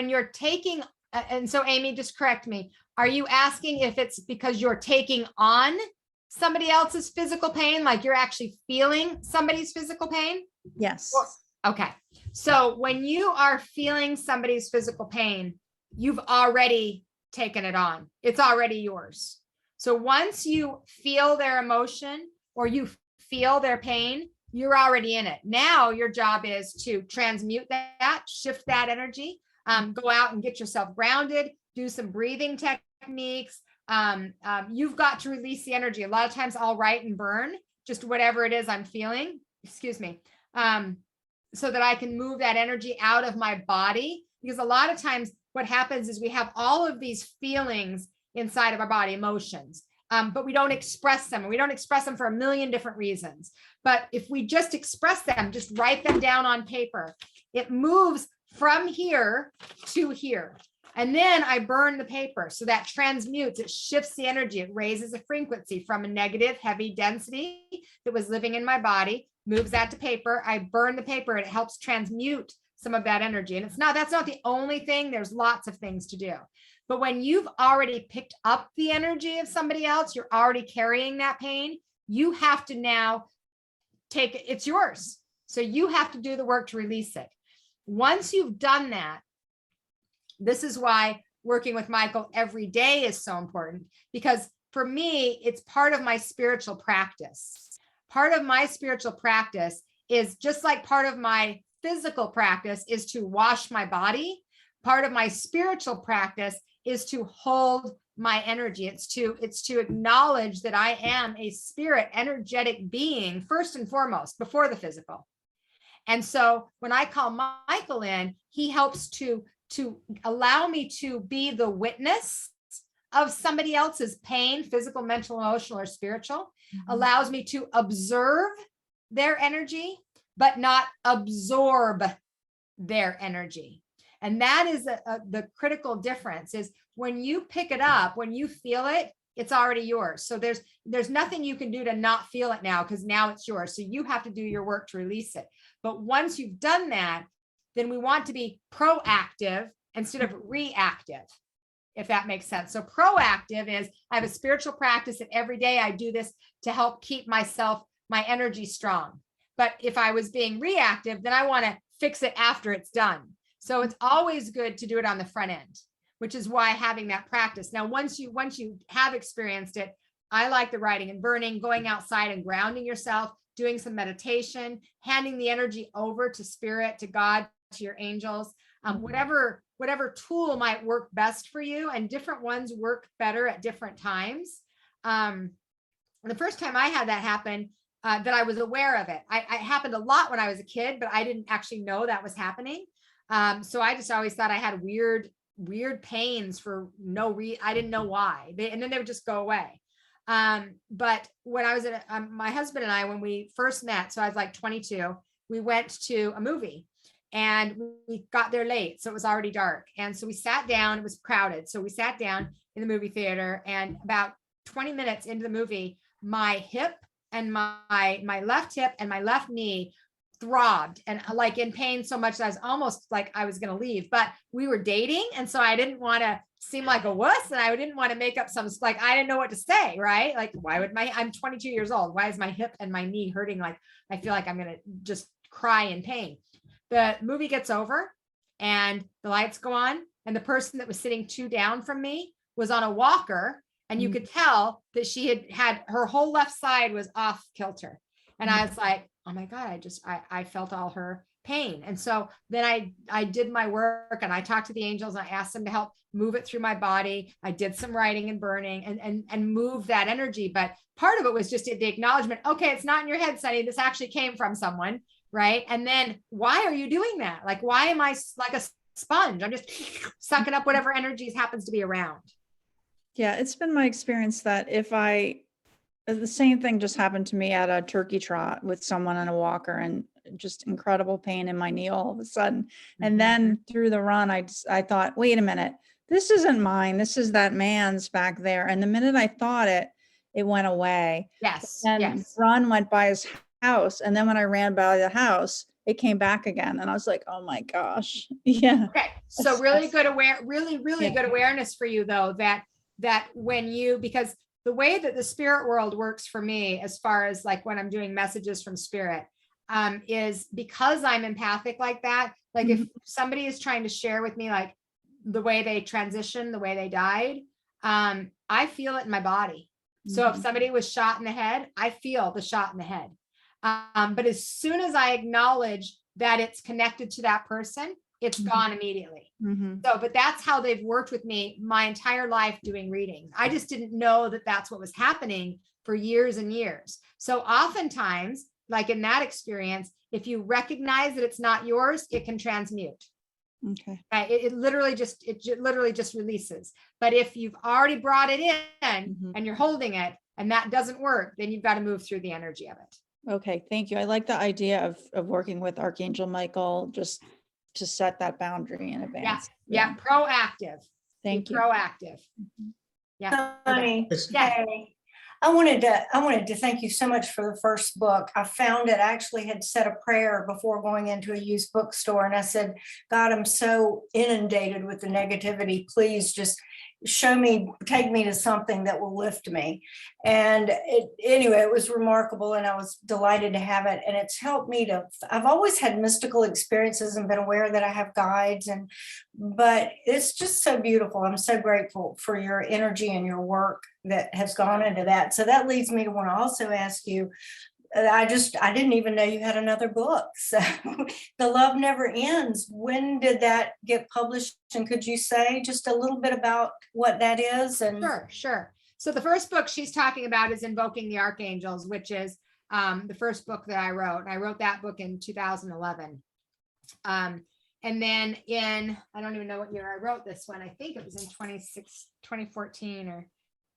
you're taking, and so Amy, just correct me. Are you asking if it's because you're taking on somebody else's physical pain, like you're actually feeling somebody's physical pain? Yes. Okay. So when you are feeling somebody's physical pain, you've already taken it on. It's already yours. So once you feel their emotion or you feel their pain, you're already in it. Now your job is to transmute that, shift that energy, go out and get yourself grounded, do some breathing techniques. You've got to release the energy. A lot of times I'll write and burn just whatever it is I'm feeling, so that I can move that energy out of my body. Because a lot of times what happens is we have all of these feelings inside of our body, emotions, but we don't express them. And we don't express them for a million different reasons. But if we just express them, just write them down on paper, it moves from here to here. And then I burn the paper. So that transmutes, it shifts the energy. It raises a frequency from a negative, heavy density that was living in my body, moves that to paper. I burn the paper and it helps transmute some of that energy. And that's not the only thing. There's lots of things to do. But when you've already picked up the energy of somebody else, you're already carrying that pain, you have to now take it. It's yours. So you have to do the work to release it. Once you've done that, this is why working with Michael every day is so important, because for me, it's part of my spiritual practice. Part of my spiritual practice is just like part of my physical practice is to wash my body. Part of my spiritual practice is to hold my energy. It's to acknowledge that I am a spirit, energetic being, first and foremost, before the physical. And so when I call Michael in, he helps to allow me to be the witness of somebody else's pain, physical, mental, emotional, or spiritual, allows me to observe their energy, but not absorb their energy. And that is the critical difference is when you pick it up, when you feel it, it's already yours. So there's nothing you can do to not feel it now, because now it's yours. So you have to do your work to release it. But once you've done that, then we want to be proactive instead of reactive, if that makes sense. So proactive is I have a spiritual practice that every day I do this to help keep my energy strong. But if I was being reactive, then I want to fix it after it's done. So it's always good to do it on the front end, which is why having that practice. Now, once you have experienced it, I like the writing and burning, going outside and grounding yourself, doing some meditation, handing the energy over to spirit, to God, to your angels, whatever tool might work best for you, and different ones work better at different times. The first time I had that happen, that I was aware of it. It happened a lot when I was a kid, but I didn't actually know that was happening. So I just always thought I had weird pains for no reason. I didn't know why. And then they would just go away. But when I was my husband and I, when we first met, so I was like 22, we went to a movie and we got there late. So it was already dark. And so we sat down, it was crowded. So we sat down in the movie theater, and about 20 minutes into the movie, my hip and my left hip and my left knee throbbed and like in pain so much that I was almost like I was going to leave, but we were dating. And so I didn't want to seem like a wuss, and I didn't want to make up some, like, I didn't know what to say, right? Like, why would I'm 22 years old. Why is my hip and my knee hurting? Like, I feel like I'm going to just cry in pain. The movie gets over and the lights go on, and the person that was sitting 2 down from me was on a walker, and you could tell that she had her whole left side was off kilter. And I was like, oh my God, I felt all her pain. And so then I did my work, and I talked to the angels, and I asked them to help move it through my body. I did some writing and burning and move that energy. But part of it was just the acknowledgement. Okay, it's not in your head, Sunny. This actually came from someone, right? And then why are you doing that? Like, why am I like a sponge? I'm just sucking up whatever energies happens to be around. Yeah, it's been my experience that the same thing just happened to me at a turkey trot with someone on a walker, and just incredible pain in my knee all of a sudden. And then through the run, I thought, wait a minute, this isn't mine. This is that man's back there. And the minute I thought it went away. Yes. And yes. Ron went by his house. And then when I ran by the house, it came back again. And I was like, oh my gosh. Yeah. Okay. So really good good awareness for you though, that when you, because the way that the spirit world works for me, as far as like when I'm doing messages from spirit, is because I'm empathic like that. Like if somebody is trying to share with me, like the way they transitioned, the way they died, I feel it in my body. So if somebody was shot in the head, I feel the shot in the head. But as soon as I acknowledge that it's connected to that person, it's gone immediately. So, but that's how they've worked with me my entire life doing readings. I just didn't know that that's what was happening for years and years. So oftentimes, like in that experience, if you recognize that it's not yours, it can transmute. Okay. It literally just releases. But if you've already brought it in and you're holding it and that doesn't work, then you've got to move through the energy of it. Okay. Thank you. I like the idea of working with Archangel Michael, just to set that boundary in advance. Yeah. Proactive. Thank you. Proactive. Yeah. Honey, Yeah. hey, I wanted to thank you so much for the first book. I found it. I actually had said a prayer before going into a used bookstore, and I said, God, I'm so inundated with the negativity. Please just take me to something that will lift me. And anyway, it was remarkable, and I was delighted to have it. And it's helped me I've always had mystical experiences and been aware that I have guides, but it's just so beautiful. I'm so grateful for your energy and your work that has gone into that. So that leads me to want to also ask you, I didn't even know you had another book. So The Love Never Ends. When did that get published? And could you say just a little bit about what that is? And Sure. So the first book she's talking about is Invoking the Archangels, which is the first book that I wrote. I wrote that book in 2011. And then I don't even know what year I wrote this one. I think it was in 2014 or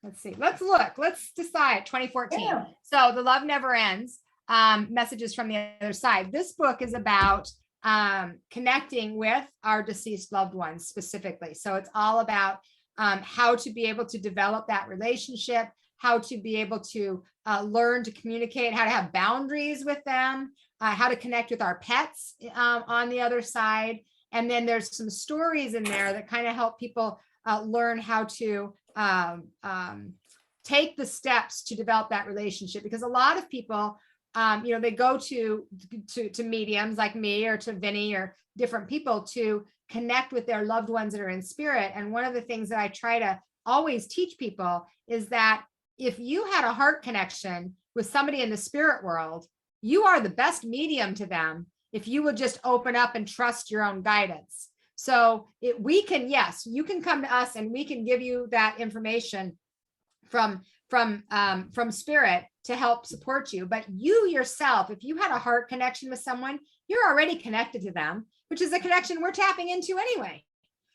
let's see. Let's look. Let's decide. 2014. Yeah. So The Love Never Ends. Messages from the Other Side. This book is about connecting with our deceased loved ones specifically. So it's all about how to be able to develop that relationship, how to be able to learn to communicate, how to have boundaries with them, how to connect with our pets on the other side. And then there's some stories in there that kind of help people learn how to take the steps to develop that relationship, because a lot of people, they go to mediums like me or to Vinny or different people to connect with their loved ones that are in spirit. And one of the things that I try to always teach people is that if you had a heart connection with somebody in the spirit world, you are the best medium to them if you will just open up and trust your own guidance. So you can come to us and we can give you that information from spirit to help support you. But you yourself, if you had a heart connection with someone, you're already connected to them, which is a connection we're tapping into anyway.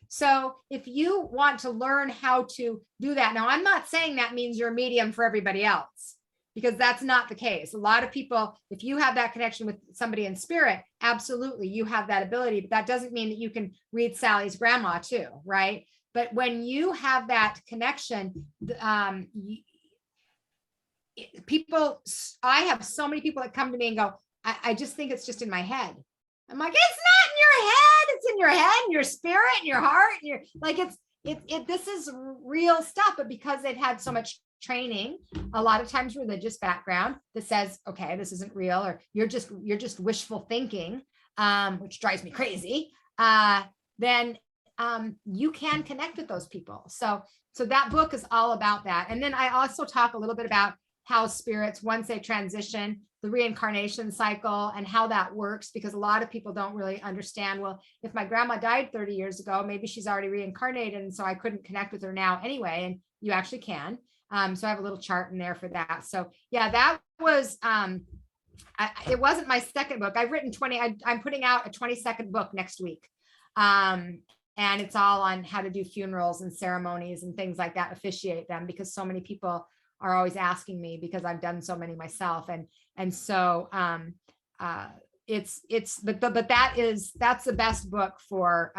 So if you want to learn how to do that, now I'm not saying that means you're a medium for everybody else. because that's not the case. A lot of people, if you have that connection with somebody in spirit, absolutely, you have that ability, but that doesn't mean that you can read Sally's grandma too, right? But when you have that connection, people, I have so many people that come to me and go, I just think it's just in my head. I'm like, it's not in your head. It's in your head and your spirit and your heart. And your, like, this is real stuff. But because they've had so much training, a lot of times religious background that says, okay, this isn't real, or you're just wishful thinking, which drives me crazy. Then you can connect with those people. So that book is all about that. And then I also talk a little bit about how spirits, once they transition, the reincarnation cycle and how that works, because a lot of people don't really understand, well, if my grandma died 30 years ago, maybe she's already reincarnated, and so I couldn't connect with her now anyway. And you actually can. So I have a little chart in there for that. So yeah, that was, it wasn't my second book. I've written 20, I'm putting out a 22nd book next week. And it's all on how to do funerals and ceremonies and things like that, officiate them, because so many people are always asking me, because I've done so many myself. And so but that's the best book for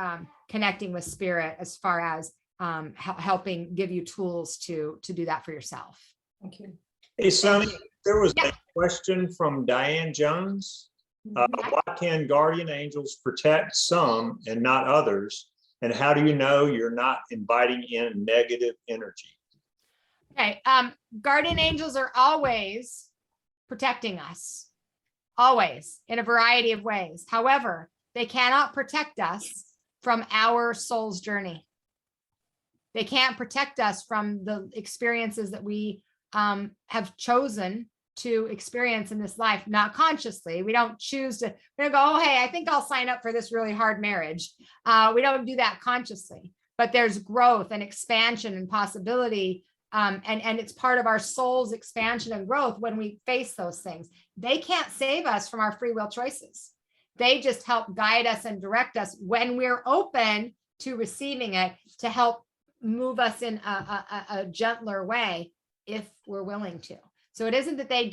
connecting with spirit, as far as helping give you tools to do that for yourself. Thank you. Hey, Sonny, there was a question from Diane Jones. Why can guardian angels protect some and not others? And how do you know you're not inviting in negative energy? Okay, guardian angels are always protecting us, always, in a variety of ways. However, they cannot protect us from our soul's journey. They can't protect us from the experiences that we have chosen to experience in this life, not consciously. We don't choose to, we don't go, oh, hey, I think I'll sign up for this really hard marriage. We don't do that consciously, but there's growth and expansion and possibility. And it's part of our soul's expansion and growth when we face those things. They can't save us from our free will choices. They just help guide us and direct us when we're open to receiving it, to help move us in a gentler way if we're willing to. So it isn't that they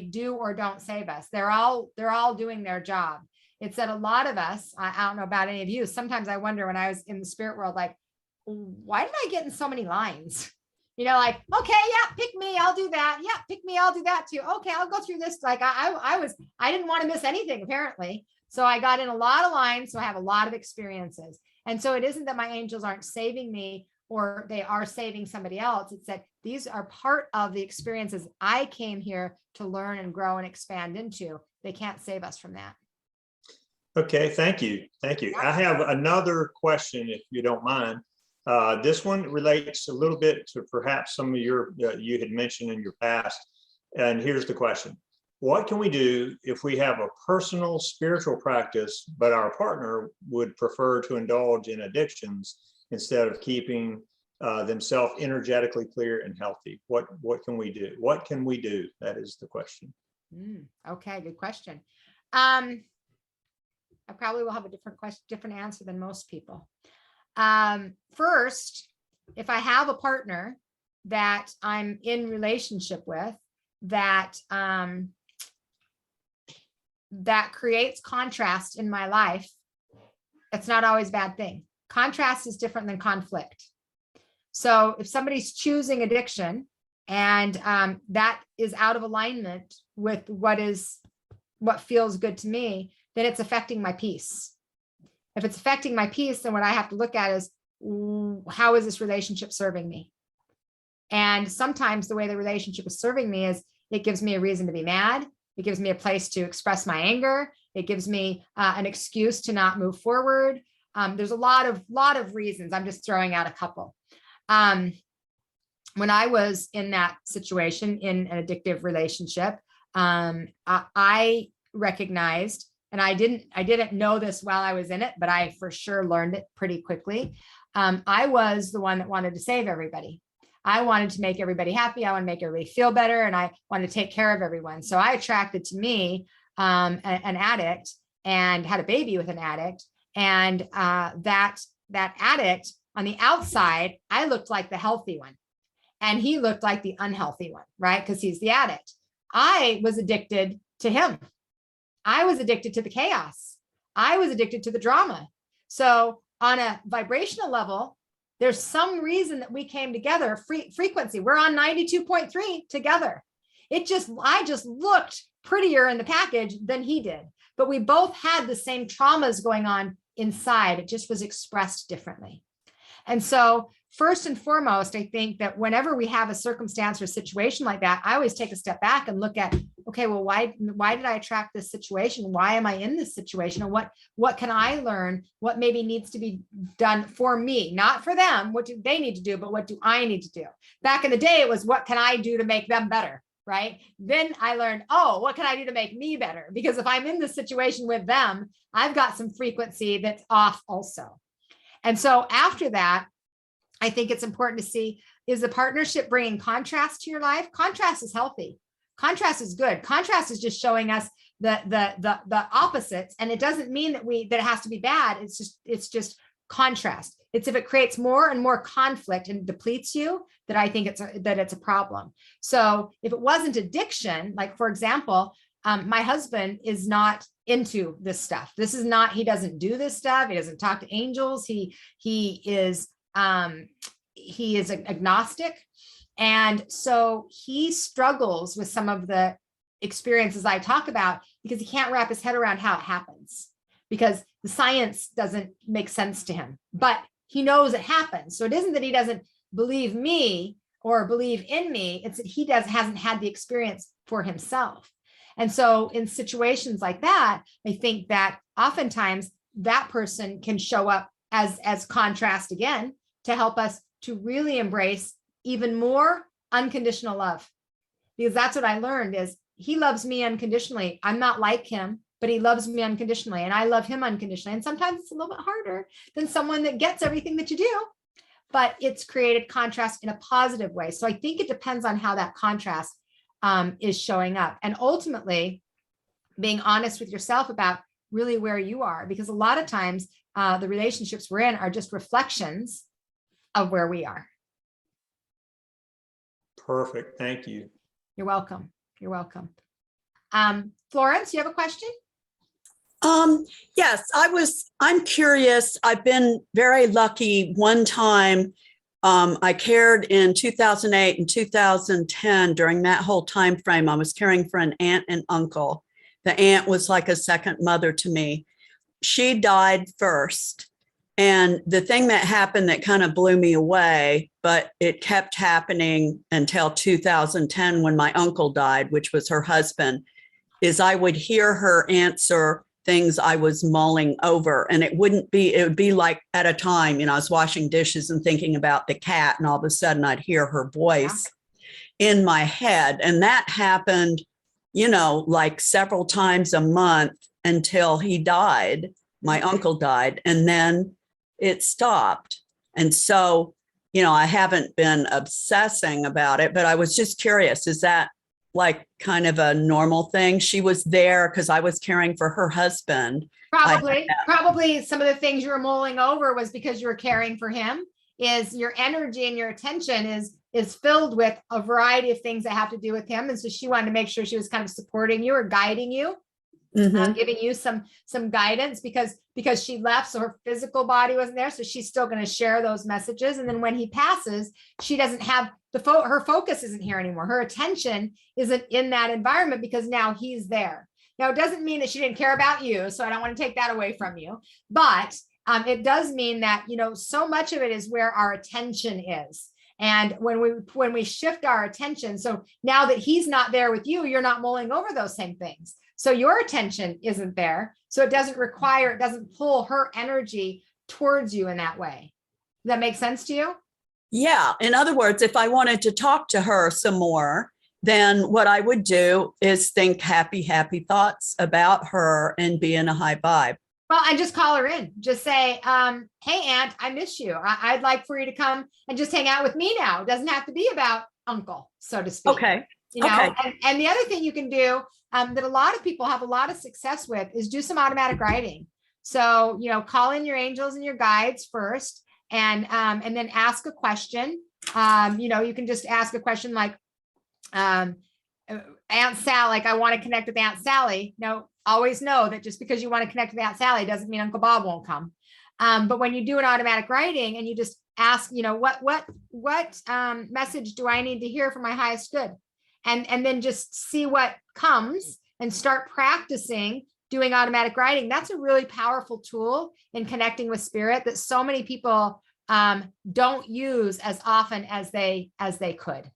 do or don't save us. They're all doing their job. It's that a lot of us, I don't know about any of you, sometimes I wonder, when I was in the spirit world, like, why did I get in so many lines? You know, like, okay, yeah, pick me, I'll do that. Yeah, pick me, I'll do that too. Okay, I'll go through this. Like I didn't want to miss anything, apparently. So I got in a lot of lines. So I have a lot of experiences. And so it isn't that my angels aren't saving me or they are saving somebody else. It's that these are part of the experiences I came here to learn and grow and expand into. They can't save us from that. Okay, thank you. Thank you. I have another question, if you don't mind. This one relates a little bit to perhaps some of your, you had mentioned in your past. And here's the question. What can we do if we have a personal spiritual practice, but our partner would prefer to indulge in addictions instead of keeping themselves energetically clear and healthy? What can we do? What can we do? That is the question. Okay, good question. I probably will have a different answer than most people. First, if I have a partner that I'm in relationship with that creates contrast in my life, it's not always a bad thing. Contrast is different than conflict. So if somebody's choosing addiction and that is out of alignment with what feels good to me, then it's affecting my peace. If it's affecting my peace, then what I have to look at is, how is this relationship serving me? And sometimes the way the relationship is serving me is it gives me a reason to be mad. It gives me a place to express my anger. It gives me an excuse to not move forward. There's a lot of reasons. I'm just throwing out a couple. When I was in that situation, in an addictive relationship, I recognized, and I didn't know this while I was in it, but I for sure learned it pretty quickly. I was the one that wanted to save everybody. I wanted to make everybody happy. I want to make everybody feel better. And I wanted to take care of everyone. So I attracted to me an addict and had a baby with an addict. And that addict on the outside, I looked like the healthy one. and he looked like the unhealthy one, right? Because he's the addict. I was addicted to him. I was addicted to the chaos. I was addicted to the drama. So on a vibrational level, there's some reason that we came together, frequency. We're on 92.3 together. I just looked prettier in the package than he did, but we both had the same traumas going on inside. It just was expressed differently. And so first and foremost, I think that whenever we have a circumstance or situation like that, I always take a step back and look at, okay, well, why did I attract this situation? Why am I in this situation? And what can I learn? What maybe needs to be done for me, not for them? What do they need to do, but what do I need to do? Back in the day, it was, what can I do to make them better? Right? Then I learned, oh, what can I do to make me better? Because if I'm in this situation with them, I've got some frequency that's off also. And so after that, I think it's important to see, is the partnership bringing contrast to your life? Contrast is healthy. Contrast is good. Contrast is just showing us the opposites. And it doesn't mean that it has to be bad. It's just contrast. It's if it creates more and more conflict and depletes you, that I think it's a problem. So if it wasn't addiction, like for example, my husband is not into this stuff. He doesn't do this stuff. He doesn't talk to angels. He is agnostic. And so he struggles with some of the experiences I talk about because he can't wrap his head around how it happens, because the science doesn't make sense to him, but he knows it happens. So it isn't that he doesn't believe me or believe in me. It's that he hasn't had the experience for himself. And so in situations like that, I think that oftentimes that person can show up as contrast again to help us to really embrace even more unconditional love. Because that's what I learned is he loves me unconditionally. I'm not like him, but he loves me unconditionally and I love him unconditionally. And sometimes it's a little bit harder than someone that gets everything that you do, but it's created contrast in a positive way. So I think it depends on how that contrast is showing up. And ultimately being honest with yourself about really where you are, because a lot of times the relationships we're in are just reflections of where we are. Perfect. Thank you. You're welcome. You're welcome. Florence, you have a question? Yes, I'm curious. I've been very lucky. One time, I cared in 2008 and 2010. During that whole time frame, I was caring for an aunt and uncle. The aunt was like a second mother to me. She died first. And the thing that happened that kind of blew me away, but it kept happening until 2010 when my uncle died, which was her husband, is I would hear her answer things I was mulling over. And it would be like at a time, I was washing dishes and thinking about the cat, and all of a sudden I'd hear her voice in my head. And that happened, like several times a month until he died. My uncle died, and then it stopped. And so, I haven't been obsessing about it, but I was just curious, is that like kind of a normal thing? She was there because I was caring for her husband. Probably some of the things you were mulling over was because you were caring for him. Is your energy and your attention is filled with a variety of things that have to do with him. And so she wanted to make sure she was kind of supporting you or guiding you. Giving you some guidance because she left, so her physical body wasn't there, so she's still going to share those messages. And then when he passes, she doesn't have her focus isn't here anymore. Her attention isn't in that environment because now he's there. Now it doesn't mean that she didn't care about you, so I don't want to take that away from you, but it does mean that so much of it is where our attention is. And when we shift our attention, so now that he's not there with you, you're not mulling over those same things. So your attention isn't there. So it doesn't pull her energy towards you in that way. Does that make sense to you? Yeah. In other words, if I wanted to talk to her some more, then what I would do is think happy thoughts about her and be in a high vibe. Well, and just call her in. Just say, hey, Aunt, I miss you. I'd like for you to come and just hang out with me now. It doesn't have to be about uncle, so to speak. Okay. And the other thing you can do that a lot of people have a lot of success with is do some automatic writing. So, call in your angels and your guides first and then ask a question You can just ask a question like, Aunt Sally, like I want to connect with Aunt Sally. No, always know that just because you want to connect with Aunt Sally doesn't mean Uncle Bob won't come. But when you do an automatic writing and you just ask, what message do I need to hear for my highest good? And then just see what comes and start practicing doing automatic writing. That's a really powerful tool in connecting with spirit that so many people don't use as often as they could.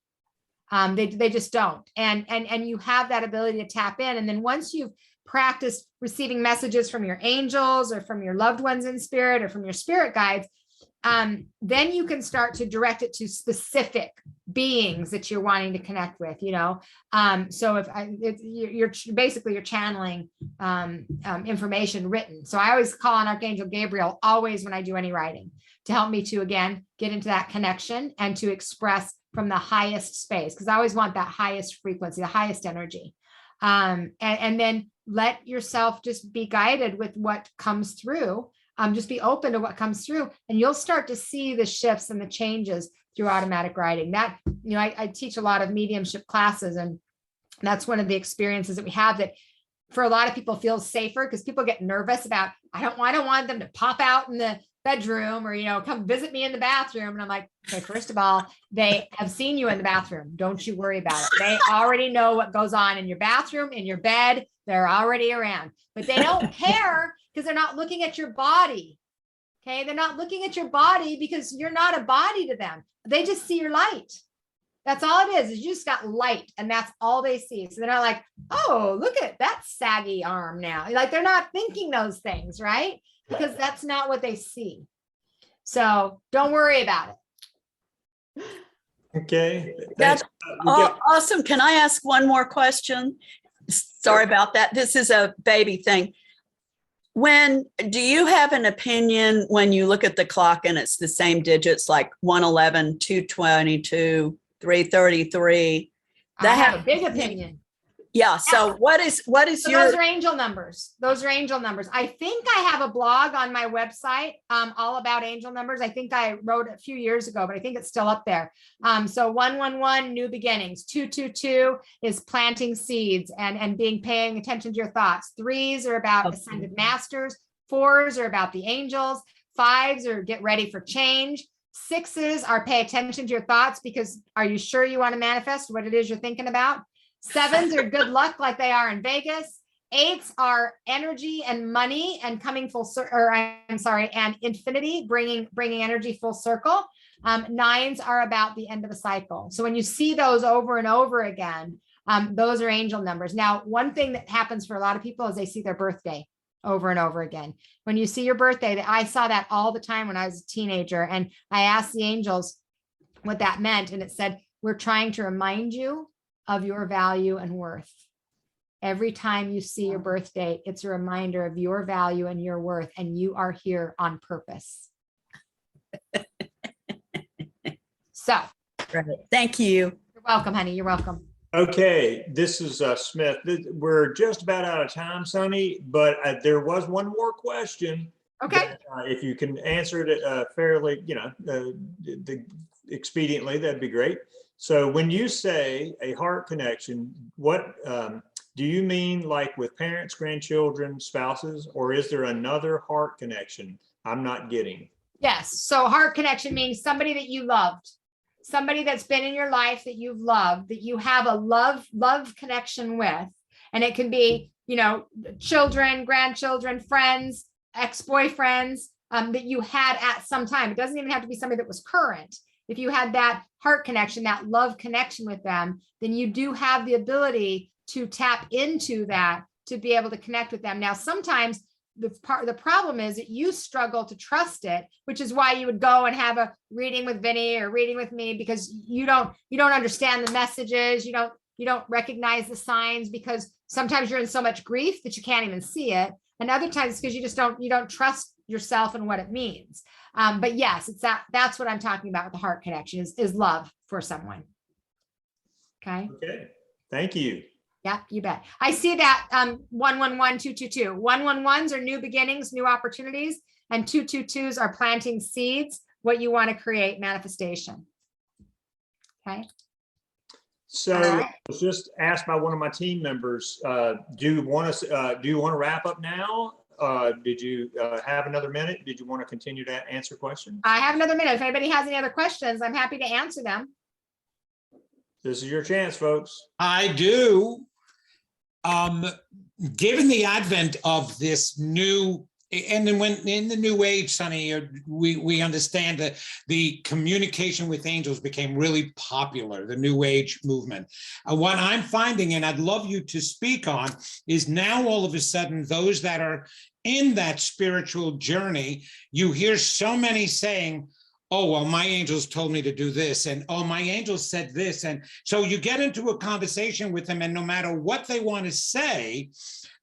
They just don't. And you have that ability to tap in. And then once you've practiced receiving messages from your angels or from your loved ones in spirit or from your spirit guides, then you can start to direct it to specific beings that you're wanting to connect with, So you're channeling information written. So I always call on Archangel Gabriel always when I do any writing to help me to, again, get into that connection and to express from the highest space, because I always want that highest frequency, the highest energy. And then let yourself just be guided with what comes through. Just be open to what comes through, and you'll start to see the shifts and the changes through automatic writing. That, I teach a lot of mediumship classes, and that's one of the experiences that we have that for a lot of people feels safer, because people get nervous about, I don't want them to pop out in the bedroom or, come visit me in the bathroom. And I'm like, okay, first of all, they have seen you in the bathroom. Don't you worry about it. They already know what goes on in your bathroom, in your bed. They're already around, but they don't care because they're not looking at your body. Okay. They're not looking at your body because you're not a body to them. They just see your light. That's all it is you just got light, and that's all they see. So they're not like, oh, look at that saggy arm now. Like they're not thinking those things, right? Because that's not what they see. So don't worry about it. Okay. That's Thanks. awesome. Can I ask one more question? Sorry about that. This is a baby thing. Do you have an opinion when you look at the clock and it's the same digits, like 111, 222, 333? I have a big opinion. Yeah. So what is your? Those are angel numbers. Those are angel numbers. I think I have a blog on my website all about angel numbers. I think I wrote a few years ago, but I think it's still up there. So 111, new beginnings. 222 is planting seeds and paying attention to your thoughts. 3s are about ascended masters. 4s are about the angels. 5s are get ready for change. 6s are pay attention to your thoughts, because are you sure you want to manifest what it is you're thinking about? 7s are good luck, like they are in Vegas. 8s are energy and money and coming full circle, and infinity, bringing energy full circle. 9s are about the end of a cycle. So when you see those over and over again, those are angel numbers. Now, one thing that happens for a lot of people is they see their birthday over and over again. When you see your birthday, I saw that all the time when I was a teenager, and I asked the angels what that meant, and it said, we're trying to remind you of your value and worth. Every time you see your birthday, it's a reminder of your value and your worth, and you are here on purpose. So, thank you. You're welcome, honey. You're welcome. Okay, this is Smith. We're just about out of time, Sonny, but there was one more question. Okay. That, if you can answer it fairly, expediently, that'd be great. So when you say a heart connection, what do you mean, like with parents, grandchildren, spouses, or is there another heart connection I'm not getting? Yes. So heart connection means somebody that you loved, somebody that's been in your life that you've loved, that you have a love connection with. And it can be, children, grandchildren, friends, ex-boyfriends that you had at some time. It doesn't even have to be somebody that was current. If you had that heart connection, that love connection with them, then you do have the ability to tap into that to be able to connect with them. Now, sometimes the problem is that you struggle to trust it, which is why you would go and have a reading with Vinny or reading with me, because you don't understand the messages. You don't recognize the signs, because sometimes you're in so much grief that you can't even see it. And other times because you don't trust yourself and what it means. But yes, it's that's what I'm talking about with the heart connection is love for someone. Okay. Okay. Thank you. Yeah, you bet. I see that 111, 222. 111s are new beginnings, new opportunities, and 222s are planting seeds, what you want to create, manifestation. Okay. So All right. I was just asked by one of my team members, do you want to wrap up now? Did you have another minute? Did you want to continue to answer questions? I have another minute. If anybody has any other questions, I'm happy to answer them. This is your chance, folks. I do. Given the advent of this new, and then when in the new age, Sonny, we understand that the communication with angels became really popular, the new age movement. What I'm finding, and I'd love you to speak on, is now all of a sudden those that are in that spiritual journey, you hear so many saying, oh, well, my angels told me to do this, and oh, my angels said this. And so you get into a conversation with them, and no matter what they want to say,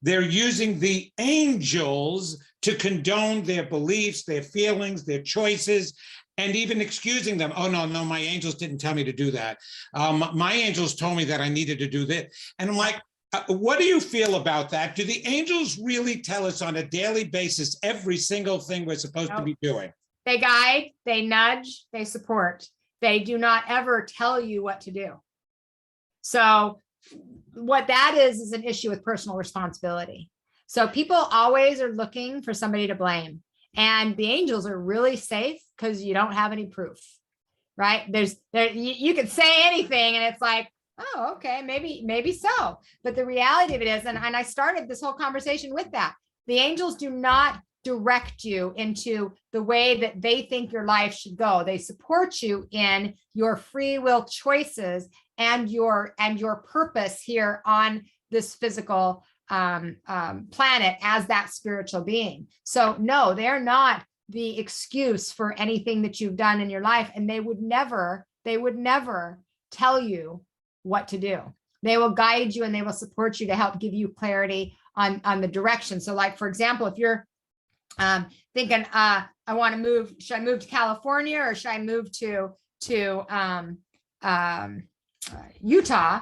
they're using the angels to condone their beliefs, their feelings, their choices, and even excusing them. Oh, no, my angels didn't tell me to do that. My angels told me that I needed to do this. And I'm like, what do you feel about that? Do the angels really tell us on a daily basis every single thing we're supposed to be doing? They guide, they nudge, they support. They do not ever tell you what to do. So what that is an issue with personal responsibility. So people always are looking for somebody to blame. And the angels are really safe because you don't have any proof, right? You can say anything and it's like, oh, okay, maybe so. But the reality of it is, and I started this whole conversation with that, the angels do not direct you into the way that they think your life should go. They support you in your free will choices and your purpose here on this physical planet as that spiritual being. So no, they're not the excuse for anything that you've done in your life, and they would never tell you what to do. They will guide you and they will support you to help give you clarity on the direction. So like, for example, if you're thinking, I want to move, should I move to California or should I move to Utah?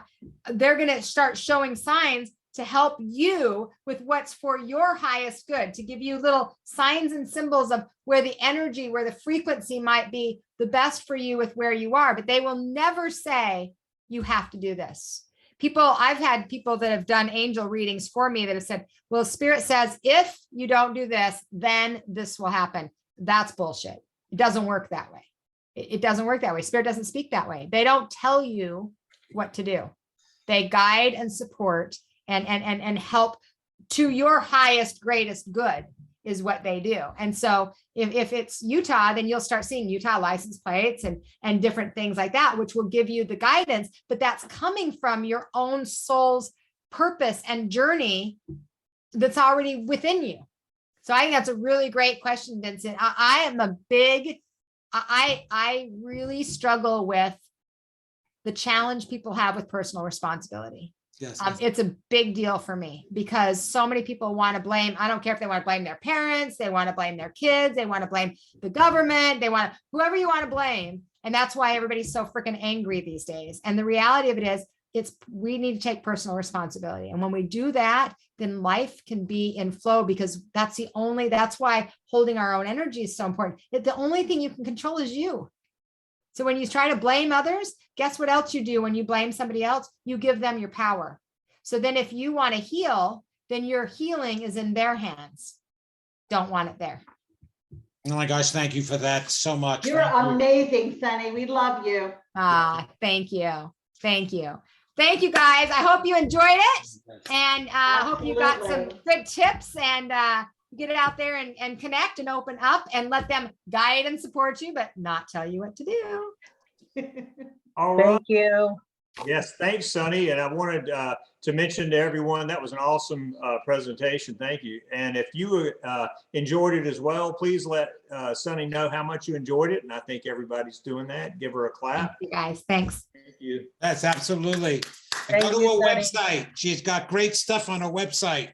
They're going to start showing signs to help you with what's for your highest good, to give you little signs and symbols of where the energy, where the frequency might be the best for you with where you are. But they will never say, you have to do this. I've had people that have done angel readings for me that have said, well, Spirit says, if you don't do this, then this will happen. That's bullshit. It doesn't work that way. It doesn't work that way. Spirit doesn't speak that way. They don't tell you what to do. They guide and support and help to your highest, greatest good is what they do. And so if it's Utah, then you'll start seeing Utah license plates and different things like that, which will give you the guidance, but that's coming from your own soul's purpose and journey that's already within you. So I think that's a really great question, Vincent. I really struggle with the challenge people have with personal responsibility. Yes. It's a big deal for me because so many people want to blame. I don't care if they want to blame their parents, they want to blame their kids, they want to blame the government, they want whoever you want to blame. And that's why everybody's so freaking angry these days. And the reality of it is, we need to take personal responsibility. And when we do that, then life can be in flow, because that's why holding our own energy is so important. The only thing you can control is you. So when you try to blame others, guess what else you do when you blame somebody else? You give them your power. So then if you want to heal, then your healing is in their hands. Don't want it there. Oh my gosh, thank you for that so much. You're amazing, Sunny. We love you. Thank you. Thank you. Thank you, guys. I hope you enjoyed it. And I hope you got some good tips and get it out there and connect and open up and let them guide and support you, but not tell you what to do. All right. Thank you. Yes, thanks, Sonny. And I wanted to mention to everyone, that was an awesome presentation. Thank you. And if you enjoyed it as well, please let Sonny know how much you enjoyed it. And I think everybody's doing that. Give her a clap. Thank you, guys. Thanks. Thank you. That's absolutely. Thank Go to you, her Sonny. website. She's got great stuff on her website.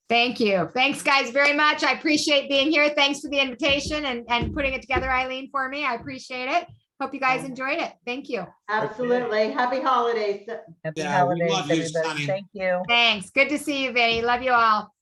Thank you. Thanks, guys, very much. I appreciate being here. Thanks for the invitation and putting it together, Eileen, for me. I appreciate it. Hope you guys enjoyed it. Thank you. Absolutely. Happy holidays. Happy Yeah, we holidays, love you, everybody. Sonny. Thank you. Thanks. Good to see you, Vinny. Love you all.